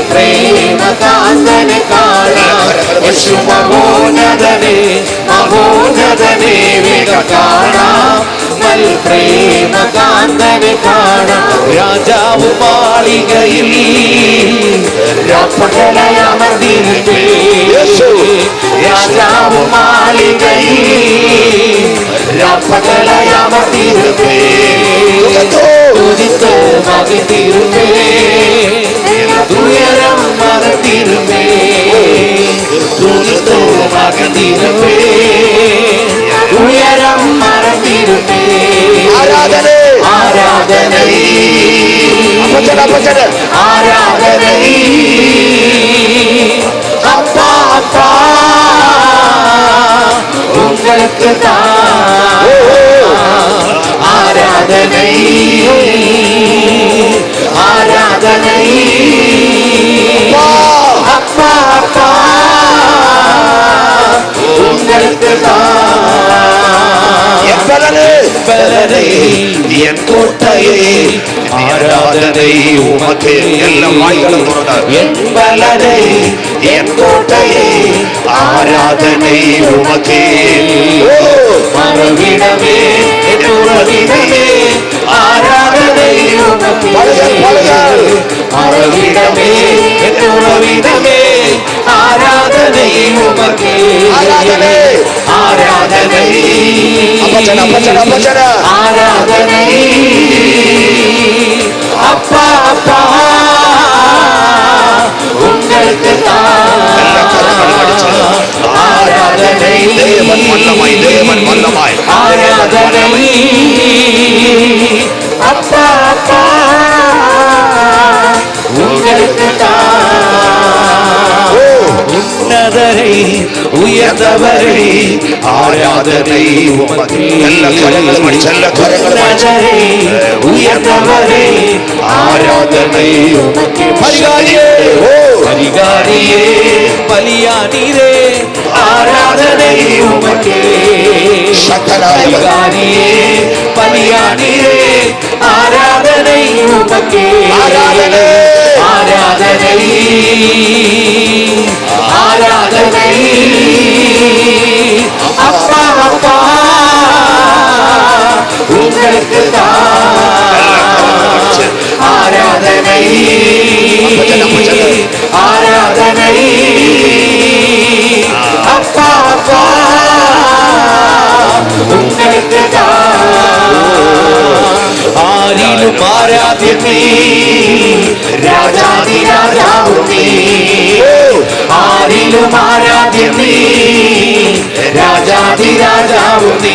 പ്രേമകാന്തനെ കാണാം യേശു മഹോന്നതനെ മഹോന്നതനെ വേഗം കാണാം പ്രേമകാന്തനെ കാണാം രാജാവ് മാളികയിൽ രാപ്പകലയമർന്നിരുന്നേ രാജാവ് മാളികയിൽ രാപ്പകലയമർന്നിരുന്നേ തുതിത്ത് മകത്തിരുന്നേ ഉയരം മറന്നിരുന്നേ തുതിത്ത് മകത്തിരുന്നേ ഉയരം മറന്നിരുന്നേ ആരാധന ആരാധന ആരാധന அப்பா அப்பா உங்களுக்கு தான் ஆராதனை ஆராதனை அப்பா அப்பா உங்களுக்கு பலனை என் கோட்டையே ஆராதனை உமக்கு எல்லாம் வாய்களும் என் பலனை என் கோட்டையே ஆராதனை உமக்கு மறுவிடமே என் உறவிடமே ஆராதனை உமக்கு மறுவிடமே என் உறவிடமே ஆராதனை உமக்கு ஆராதனை ஆராதனை அப்பா அப்பா உங்களுக்கு ஆராதனை ஆராதனை அப்பா அப்பா உங்களுக்கு உன்னதரை உயர்ந்தவரை ஆராதனை உமக்கு உன்னதரை உயர்ந்தவரை ஆராதனை உமக்கு பரிகாரியே பரிகாரியே பலியானீரே ஆராதனை உமக்கு பரிகாரியே பலியானீரே ஆராதனை உமக்கு ஆராதனை ஆராதனை ஆராதனை அப்பா அப்பா உங்களுக்கு ஆராதனை ஆராதனை அப்பா அப்பா உங்களுக்கு ആരിലും ആരാധ്യമേ രാജാതി രാജാവുമേ ആരിലും ആരാധ്യമേ രാജാതി രാജാവുമേ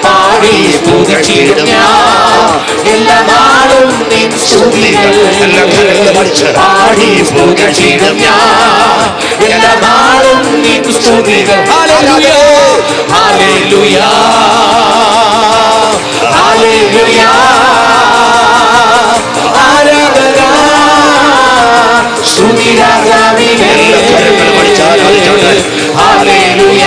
പാടി സ്തുതിച്ചിടും ഞാൻ എല്ലാ നാളും നിൻ സ്തുതികൾ എല്ലാ കരങ്ങൾ പഠിച്ച് പാടി പുകഴ്ത്തിടും ഞാൻ എല്ലാ നാളും നിൻ സ്തുതികൾ. ഹല്ലേലൂയ ഹല്ലേലൂയ ഹല്ലേലൂയ ആരാധന സ്തുതി രാജാവിനെ. എല്ലാ കരങ്ങൾ പഠിച്ച് ആരാധിച്ചോട്ടെ. ഹല്ലേലൂയ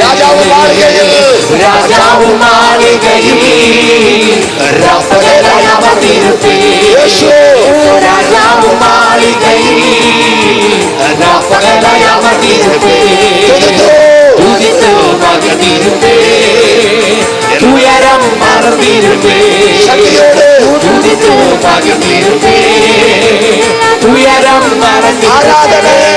രാജാവ് മാളികയിൽ രാജാവ് മാളികയിൽ രാപ്പകലയമർന്നിരുപ്പേ. രാജാവ് മാളികയിൽ രാപ്പകലയമർന്നിരുപ്പേ. തുതിച്ചു മകനിരുപ്പേ. ഉയരം മറന്നിരുപ്പേ. തുതിച്ചു മകനിരുപ്പേ. ഉയരം മറന്നിരുപ്പേ.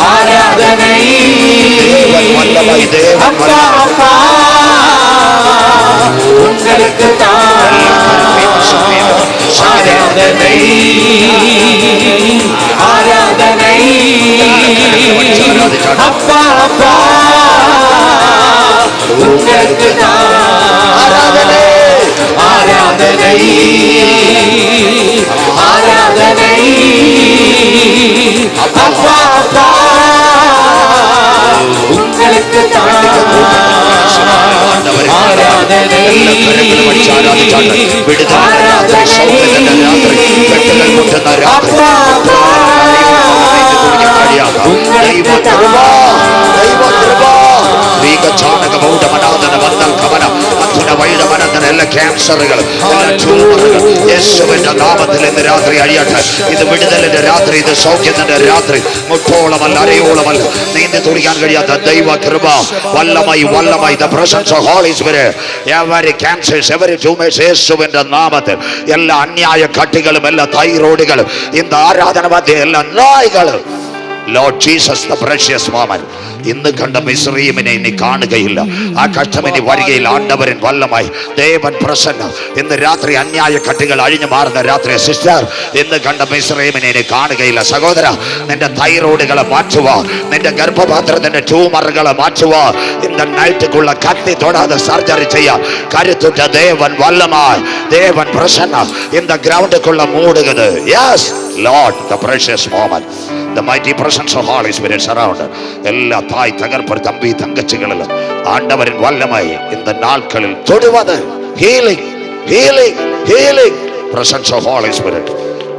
ஆராதனை அப்பா அப்பா உங்களுக்கு தான் ஆராதனை ஆராதனை அப்பா அப்பா உங்களுக்கு தான் ஆராதனை ஆராதனை ஆராதனை அப்பா அப்பா உங்களுக்கு தான் ஆராதனை அப்பா அப்பா உங்களுக்கு എല്ലാ ക്യാൻസറുകൾ എല്ലാ ട്യൂമറുകൾ യേശുവിന്റെ നാമത്തിൽ ഇന്ന് രാത്രി അഴിയട്ടെ. ഇത് വിടുതലിന്റെ രാത്രി, ഇത് സൗഖ്യത്തിന്റെ രാത്രി. മുട്ടോളമല്ല അരയോളമല്ല നീന്തി തുടിക്കാൻ കഴിയാത്ത ദൈവ കൃപ വല്ലമായി വല്ലമായി the presence of Holy Spirit. every cancers, every tumors യേശുവിന്റെ നാമത്തിൽ എല്ലാ അന്യായ കട്ടികളും എല്ലാ തൈറോയിഡുകളും ഇന്ന് ആരാധന മധ്യ എല്ലാ നായികളും Lord Jesus, the precious woman. ഇന്ന് കണ്ട മിസ്രയീമിനെ ഇനി കാണുകയില്ല. ആ കഷ്ടം ഇനി വരികയിൽ ആണ്ടവരൻ വല്ലമായി ദേവൻ പ്രസന്ന. ഇന്ന് രാത്രി അന്യായ കട്ടികൾ അഴിഞ്ഞു മാറുന്ന രാത്രി സിസ്റ്റർ, ഇന്ന് കണ്ട മിസ്രയീമിനെ ഇനി കാണുകയില്ല. സഹോദര, നിന്റെ തൈറോയിഡുകളെ മാറ്റുക, നിന്റെ ഗർഭപാത്രത്തിന്റെ ട്യൂമറുകളെ മാറ്റുക. ഇന്ന് നൈറ്റുള്ള കത്തി തൊടാതെ സർജറി ചെയ്യാം. കരുത്തുറ്റ ദേവൻ വല്ലമായി ദേവൻ പ്രസന്ന. ഇന്ന് ഗ്രൗണ്ടുക്കുള്ള മൂടുകത്. Yes Lord, the precious moment. The mighty presence of Holy Spirit surround എല്ലാ തായ് തകർപ്പർ തമ്പി തങ്കച്ചികളിൽ ആണ്ടവരിൻ വല്ലമായി இந்த നാൾക്കളിൽ തൊടുവത് healing healing healing presence of Holy Spirit.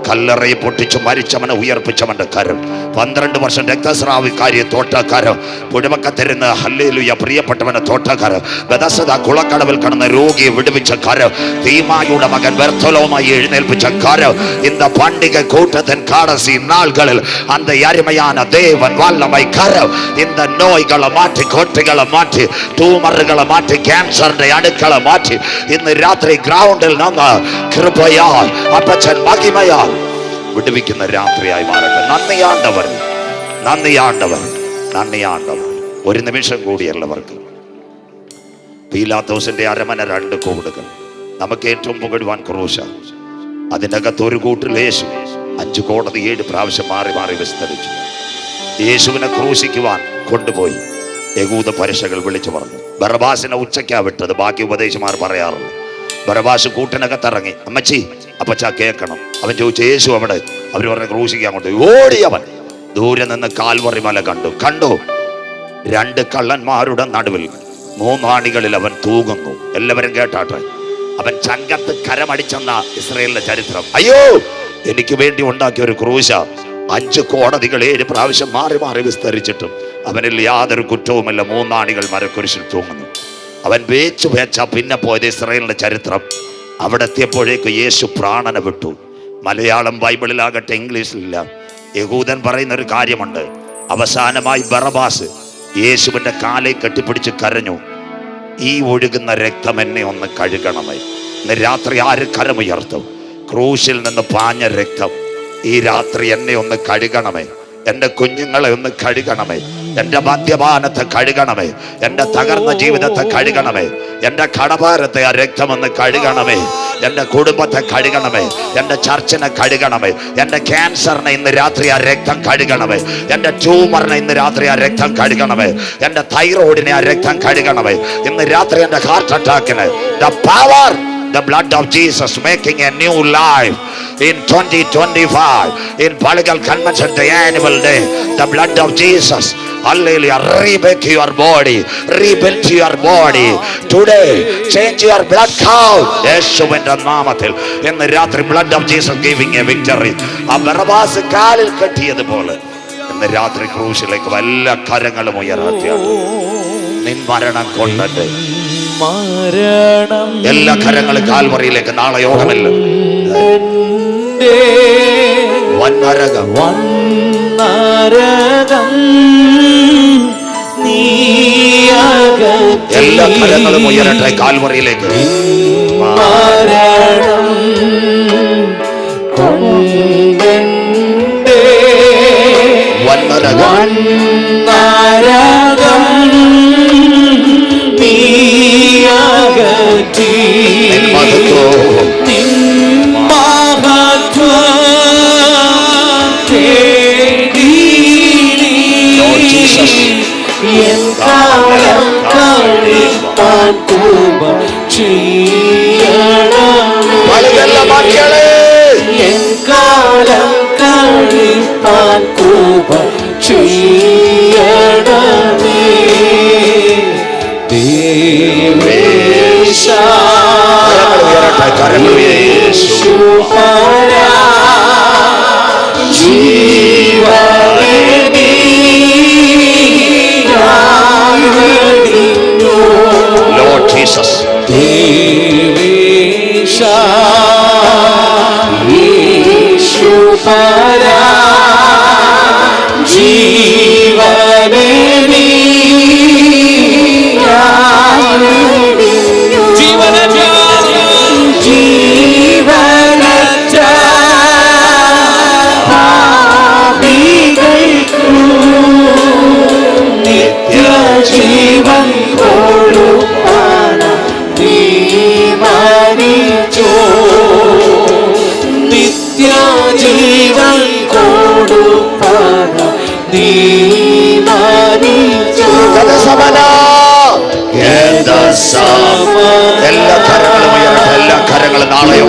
കല്ലറയെ പൊട്ടിച്ച് മരിച്ചവനെ ഉയർപ്പിച്ചവന്റെ കരം, 12 വർഷം രക്തസ്രാവിക്കാരിയെ തോട്ട കരം, പുഴമക്കത്തിരുന്ന് ഹല്ലേലൂയ പ്രിയപ്പെട്ടവനെ തോട്ട കരം, ബെഥസ്ദ കുളക്കടവിൽ കിടന്ന രോഗിയെ വിടുവിച്ച കരം, തീമായുടെ മകൻ ബർത്തലോമായി എഴുന്നേൽപ്പിച്ച കരം. இந்த பண்டிகை கூட்டத்தின் கடைசி நாள்களில் அந்த அருமையான தேவன் வல்லமை கரம் இந்த நோய்களை மாற்றி, கொட்டுகளை மாற்றி, ട്യൂമറുകളെ മാറ്റി, ക്യാൻസറിന്റെ അണുക്കളെ മാറ്റി ഇന്ന് രാത്രി ഗ്രൗണ്ടിൽ നിന്ന് കൃപയാൽ അപ്പച്ചൻ മഹിമയാൽ വിടുവിക്കുന്ന രാത്രിയായി മാറട്ടെ. നന്ദിയാണ്ടവർ നന്ദിയാണ്ടവർ നന്ദിയാണ്ടവർ. ഒരു നിമിഷം കൂടിയുള്ളവർക്ക് പീലാത്തോസിന്റെ അരമന 2 കോടുകൾ നമുക്ക് ഏറ്റവും പുകഴുവാൻ ക്രൂശ. അതിനകത്ത് ഒരു കൂട്ടിൽ യേശു 5 കോടതി 7 പ്രാവശ്യം മാറി മാറി വിസ്തരിച്ചു. യേശുവിനെ ക്രൂശിക്കുവാൻ കൊണ്ടുപോയി യഹൂദ പരീക്ഷകൾ വിളിച്ചു പറഞ്ഞു. ബറബാസിനെ ഉച്ചയ്ക്കാ വിട്ടത്, ബാക്കി ഉപദേശിമാർ പറയാറുണ്ട്. ബറബാസ് കൂട്ടിനകത്തിറങ്ങി, അമ്മച്ചി അപ്പച്ചാ കേൾക്കണം. അവൻ ചോദിച്ചു യേശു അവിടെ? അവർ പറഞ്ഞ ക്രൂശിക്കാൻ കൊണ്ട് ഓടിയവൻ ദൂരെ നിന്ന് കാൽവറി മല കണ്ടു 2 കള്ളന്മാരുടെ നടുവിൽ 3 ആണികളിൽ അവൻ തൂങ്ങുന്നു. എല്ലാവരും കേട്ടാട്ടെ. അവൻ ചങ്കത്ത് കരമടിച്ചെന്ന ഇസ്രായേലിന്റെ ചരിത്രം. അയ്യോ, എനിക്ക് വേണ്ടി ഉണ്ടാക്കിയ ഒരു ക്രൂശ 5 കോടതികൾ 7 പ്രാവശ്യം മാറി മാറി വിസ്തരിച്ചിട്ടും അവനിൽ യാതൊരു കുറ്റവുമില്ല. 3 ആണികൾ മരക്കുരിശിൽ തൂങ്ങുന്നു. അവൻ വേച്ചു പിന്നെ പോയത് ഇസ്രായേലിന്റെ ചരിത്രം. അവിടെ എത്തിയപ്പോഴേക്ക് യേശു പ്രാണനെ വിട്ടു. മലയാളം ബൈബിളിലാകട്ടെ ഇംഗ്ലീഷിലില്ല. യഹൂദൻ പറയുന്ന ഒരു കാര്യമുണ്ട്. അവസാനമായി ബറബാസ് യേശുവിൻ്റെ കാലിൽ കെട്ടിപ്പിടിച്ച് കരഞ്ഞു, ഈ ഒഴുകുന്ന രക്തം എന്നെ ഒന്ന് കഴുകണമേ. ഇന്ന് രാത്രി ആര് കരമുയർത്തും? ക്രൂശിൽ നിന്ന് പാഞ്ഞ രക്തം ഈ രാത്രി എന്നെ ഒന്ന് കഴുകണമേ, എൻ്റെ കുഞ്ഞുങ്ങളെ ഒന്ന് കഴുകണമേ, എൻ്റെ മദ്യപാനത്തെ കഴുകണമേ, എൻ്റെ തകർന്ന ജീവിതത്തെ കഴുകണമേ, എൻ്റെ കടഭാരത്തെ ആ രക്തമൊന്ന് കഴുകണമേ, എൻ്റെ കുടുംബത്തെ കഴുകണമേ, എൻ്റെ ചർച്ചിനെ കഴുകണമേ, എൻ്റെ ക്യാൻസറിനെ ഇന്ന് രാത്രി ആ രക്തം കഴുകണമേ, എൻ്റെ ട്യൂമറിനെ ഇന്ന് രാത്രി ആ രക്തം കഴുകണമേ, എൻ്റെ തൈറോയിഡിനെ ആ രക്തം കഴുകണമേ. ഇന്ന് രാത്രി എൻ്റെ heart അറ്റാക്കിന് the power, the blood of Jesus making a new life in 2025 in Paligal Convention, the annual day. The blood of Jesus, hallelujah, rebuild your body, rebuild your body today. Change your blood count. യേശുവിന്റെ നാമത്തിൽ ഇന്ന് രാത്രി blood of Jesus giving a victory. ആ Barabbas കാലിൽ കെട്ടിയതുപോലെ ഇന്ന് രാത്രി ക്രൂശിലേക്ക് എല്ലാ കരങ്ങളും ഉയർത്തിയാണ്. നിൻ മരണം കൊണ്ടത് എല്ലാ കരങ്ങളും കാൽവറിയിലേക്ക്. നാളെ യോഗമില്ല. വന്നരകം എല്ലാ കരങ്ങളും ഉയരട്ടെ കാൽവറിയിലേക്ക്. വന്നരകം Lord Jesus, എല്ലാ കരങ്ങളും ഉയരട്ടെ. എല്ലാ കരങ്ങളും നാളെയോ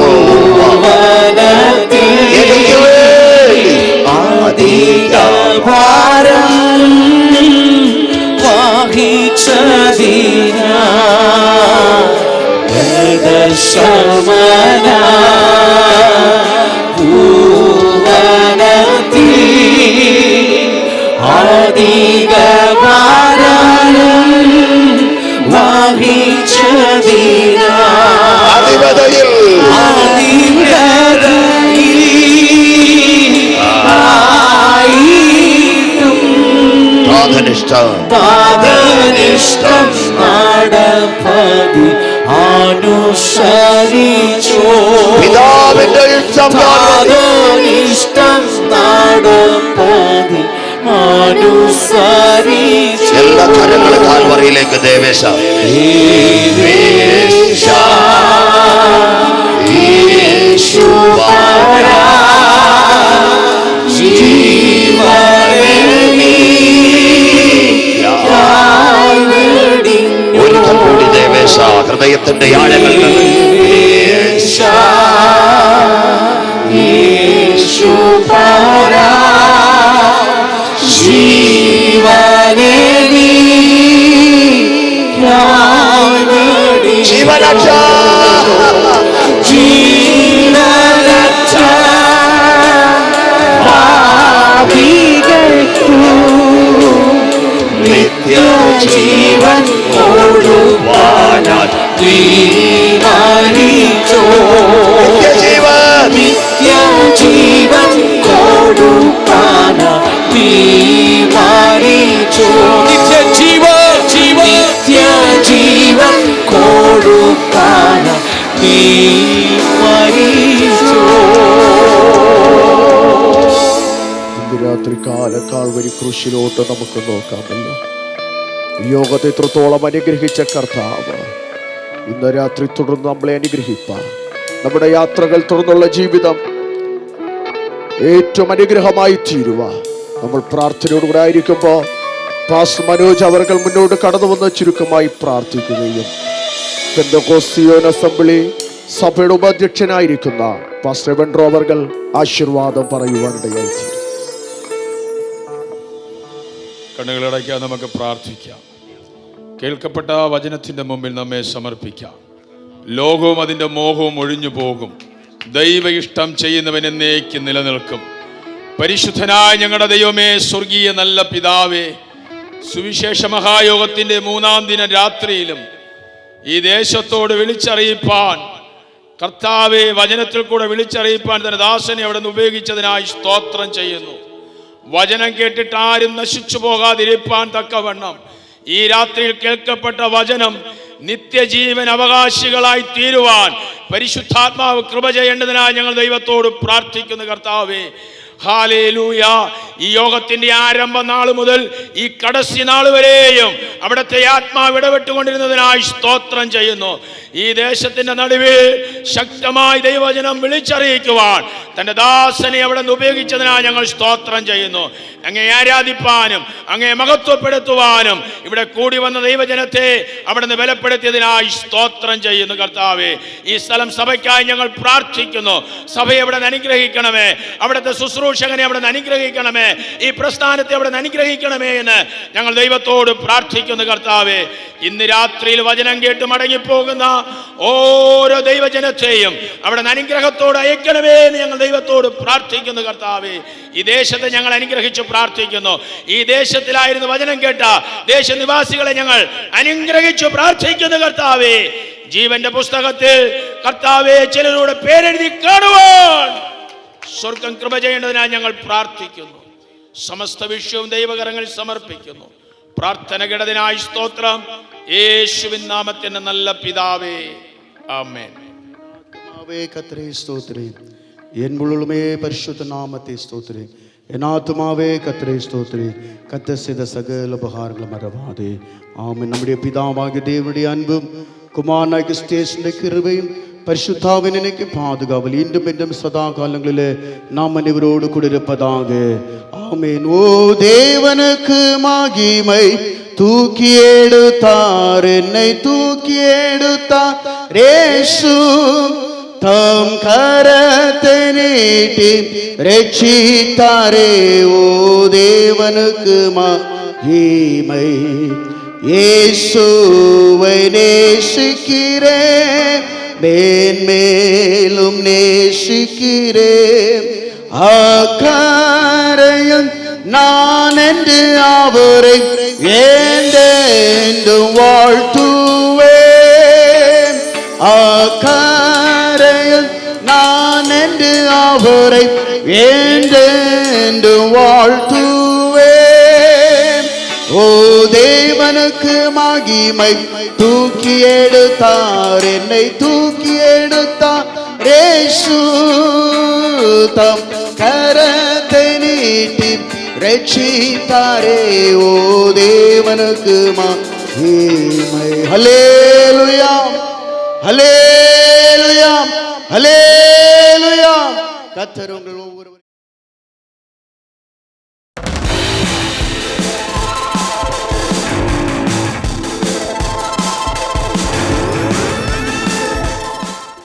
പാദനിഷ്ടം നടപ്പതി അനുസരിച്ചോ. പിതാവിന്റെ ഇഷ്ടം നടപ്പതി അനുസരിച്ചോ. എല്ലാ കരങ്ങളും കാൽവറിയിലേക്ക്. ദേവേശ ഒരിക്കൽ കൂടി ദേവേശ ഹൃദയത്തിന്റെ ആഴങ്ങൾ ജീവനക്ഷ ജീവൻ കൊടുവാനാൻ തീരുമാനിച്ചോ. നിത്യജീവൻ കൊടുവാനാൻ തീരുമാനിച്ചോ. രാത്രികാല കാൽവരി ക്രൂശിലോട്ട് നമുക്ക് നോക്കാമല്ലോ. ഈ യോഗത്തെ ഇത്രത്തോളം അനുഗ്രഹിച്ച കർത്താവ് ഇന്ന് രാത്രി തുടർന്ന് നമ്മളെ അനുഗ്രഹിപ്പാൻ, നമ്മുടെ യാത്രകൾ തുടർന്നുള്ള ജീവിതം ഏറ്റവും അനുഗ്രഹമായി തീരുക നമ്മൾ പ്രാർത്ഥനയോടുകൂടെ ആയിരിക്കുമ്പോൾ പാസ്റ്റർ മനോജ് അവർകൾ മുന്നോട്ട് കടന്നു വന്ന് ചുരുക്കമായി പ്രാർത്ഥിക്കുകയും പെന്തക്കോസ്തിയോൻ അസംബ്ലി സഭയുടെ ഉപാധ്യക്ഷനായിരിക്കുന്ന പാസ്റ്റർ വെൻട്രോ അവർകൾ ആശീർവാദം പറയുവാനിടയായി തീരും. കണ്ണുകളടയ്ക്കാൻ നമുക്ക് പ്രാർത്ഥിക്കാം. കേൾക്കപ്പെട്ട വചനത്തിൻ്റെ മുമ്പിൽ നമ്മെ സമർപ്പിക്കാം. ലോകവും അതിൻ്റെ മോഹവും ഒഴിഞ്ഞു പോകും. ദൈവ ഇഷ്ടം ചെയ്യുന്നവൻ എന്നേക്കും നിലനിൽക്കും. പരിശുദ്ധനായ ഞങ്ങളുടെ ദൈവമേ, സ്വർഗീയ നല്ല പിതാവേ, സുവിശേഷ മഹായോഗത്തിൻ്റെ 3-ാം ദിന രാത്രിയിലും ഈ ദേശത്തോട് വിളിച്ചറിയിപ്പാൻ കർത്താവെ, വചനത്തിൽ കൂടെ വിളിച്ചറിയിപ്പാൻ തന്നെ ദാസനെ അവിടെ നിന്ന് ഉപയോഗിച്ചതിനായി സ്തോത്രം ചെയ്യുന്നു. വചനം കേട്ടിട്ട് ആരും നശിച്ചു പോകാതിരിപ്പാൻ തക്കവണ്ണം ഈ രാത്രിയിൽ കേൾക്കപ്പെട്ട വചനം നിത്യജീവൻ അവകാശികളായി തീരുവാൻ പരിശുദ്ധാത്മാവ് കൃപ ചെയ്യേണ്ടതിനായി ഞങ്ങൾ ദൈവത്തോട് പ്രാർത്ഥിക്കുന്നു. കർത്താവേ, ഹല്ലേലൂയ. ഈ യോഗത്തിന്റെ ആരംഭ നാൾ മുതൽ ഈ കടസി നാൾ വരെയും അവിടുത്തെ ആത്മാവ് ഇടപെട്ടുകൊണ്ടിരുന്നതിനായി സ്തോത്രം ചെയ്യുന്നു. ഈ ദേശത്തിന്റെ നടുവിൽ ശക്തമായി ദൈവവചനം വിളിച്ചറിയിക്കുവാൻ തന്റെ ദാസനെ അവിടെ നിന്ന് ഉപയോഗിച്ചതിനായി ഞങ്ങൾ സ്തോത്രം ചെയ്യുന്നു. അങ്ങേ ആരാധിപ്പാനും അങ്ങേ മഹത്വപ്പെടുത്തുവാനും ഇവിടെ കൂടി വന്ന ദൈവജനത്തെ അവിടെ നിന്ന് ബലപ്പെടുത്തിയതിനായി സ്തോത്രം ചെയ്യുന്നു. കർത്താവേ, ഈ സ്ഥലം സഭയ്ക്കായി ഞങ്ങൾ പ്രാർത്ഥിക്കുന്നു. സഭയെ അവിടെ നിന്ന് അനുഗ്രഹിക്കണമേ, അവിടുത്തെ ശുശ്രൂഷകനെ അവിടെ നിന്ന് അനുഗ്രഹിക്കണമേ, ഈ പ്രസ്ഥാനത്തെ അവിടെ നിന്ന് അനുഗ്രഹിക്കണമേ എന്ന് ഞങ്ങൾ ദൈവത്തോട് പ്രാർത്ഥിക്കുന്നു. കർത്താവേ, ഇന്ന് രാത്രിയിൽ വചനം കേട്ട് മടങ്ങിപ്പോകുന്ന ഓരോ ദൈവജനത്തെയും അവിടെ നിന്ന് അനുഗ്രഹത്തോട് അയക്കണമേ എന്ന് ഞങ്ങൾ ദൈവത്തോട് പ്രാർത്ഥിക്കുന്നു. കർത്താവേ, ഈ ദേശത്തെ ഞങ്ങൾ അനുഗ്രഹിച്ചു പ്രാർത്ഥിക്കുന്നു. ഈ ദേശത്തിലായിരുന്നു വചനം കേട്ട ദേശനിവാസികളെ ഞങ്ങൾ അനുഗ്രഹിച്ചു പ്രാർത്ഥിക്കുന്നു. കർത്താവേ, ജീവന്റെ പുസ്തകത്തിൽ കർത്താവേ ചിലരുടെ പേരെഴുതി കാണുവാൻ സ്വർഗം കൃപ ചെയ്യേണ്ടതിനായി ഞങ്ങൾ പ്രാർത്ഥിക്കുന്നു. സമസ്ത വിഷയവും ദൈവകരങ്ങളിൽ സമർപ്പിക്കുന്നു. പ്രാർത്ഥന കേട്ടതിനായി സ്തോത്രം. യേശുവിൻ നാമത്തിന്റെ നല്ല പിതാവേ, ആമേൻ. കർത്താവേ സ്തോത്രം. എൻ മുഴുവേ പരിശുദ്ധ നാമത്തെ സ്തോത്രം. എൻ ആത്മാവേ കർത്താവേ സ്തോത്രം. കർത്താവ് ചെയ്ത സകല ഉപകാരങ്ങളും മറവാതെ ആമേൻ. നമ്മുടെ പിതാവാകിയ ദൈവത്തിന്റെ അൻപും കുമാരനായ ക്രിസ്തുവിന്റെ കൃപയും പരിശുദ്ധാവിൻ എനിക്ക് പാതുകാവൽ ഇന്നും എന്നും സദാകാലങ്ങളിലെ നാം അനവരോട് കൂടെ ഇരുപ്പதாக ஆமென். ஓ தேவனுக்கு மகிமை, தூக்கி எடுத்தார் என்னை, தூக்கி எடுத்தார் இயேசு. தம் கரத்தை நீட்டி ரட்சித்தாரே. ஓ தேவனுக்கு மகிமை. இயேசுவை நேசிக்கிறேன், மேன்மேலும் நேசிக்கிறேன். அக்கரையும் நான் என்று அவரை என்றென்றும் வாழ்த்துவேன். அக்கரையும் நான் என்று அவரை என்றென்றும் வாழ்த்துவேன். ஓ தேவனுக்கு மகிமை, தூக்கி எடுத்தார் என்னை, தூக்கி எடுத்தார் இயேசு. தம் கரத்தை நீட்டி ரட்சித்தாரே. ஓ தேவனுக்கு மகிமை. ஹல்லேலூயா, ஹல்லேலூயா, ஹல்லேலூயா. கர்த்தர் உங்கள் ஒவ்வொரு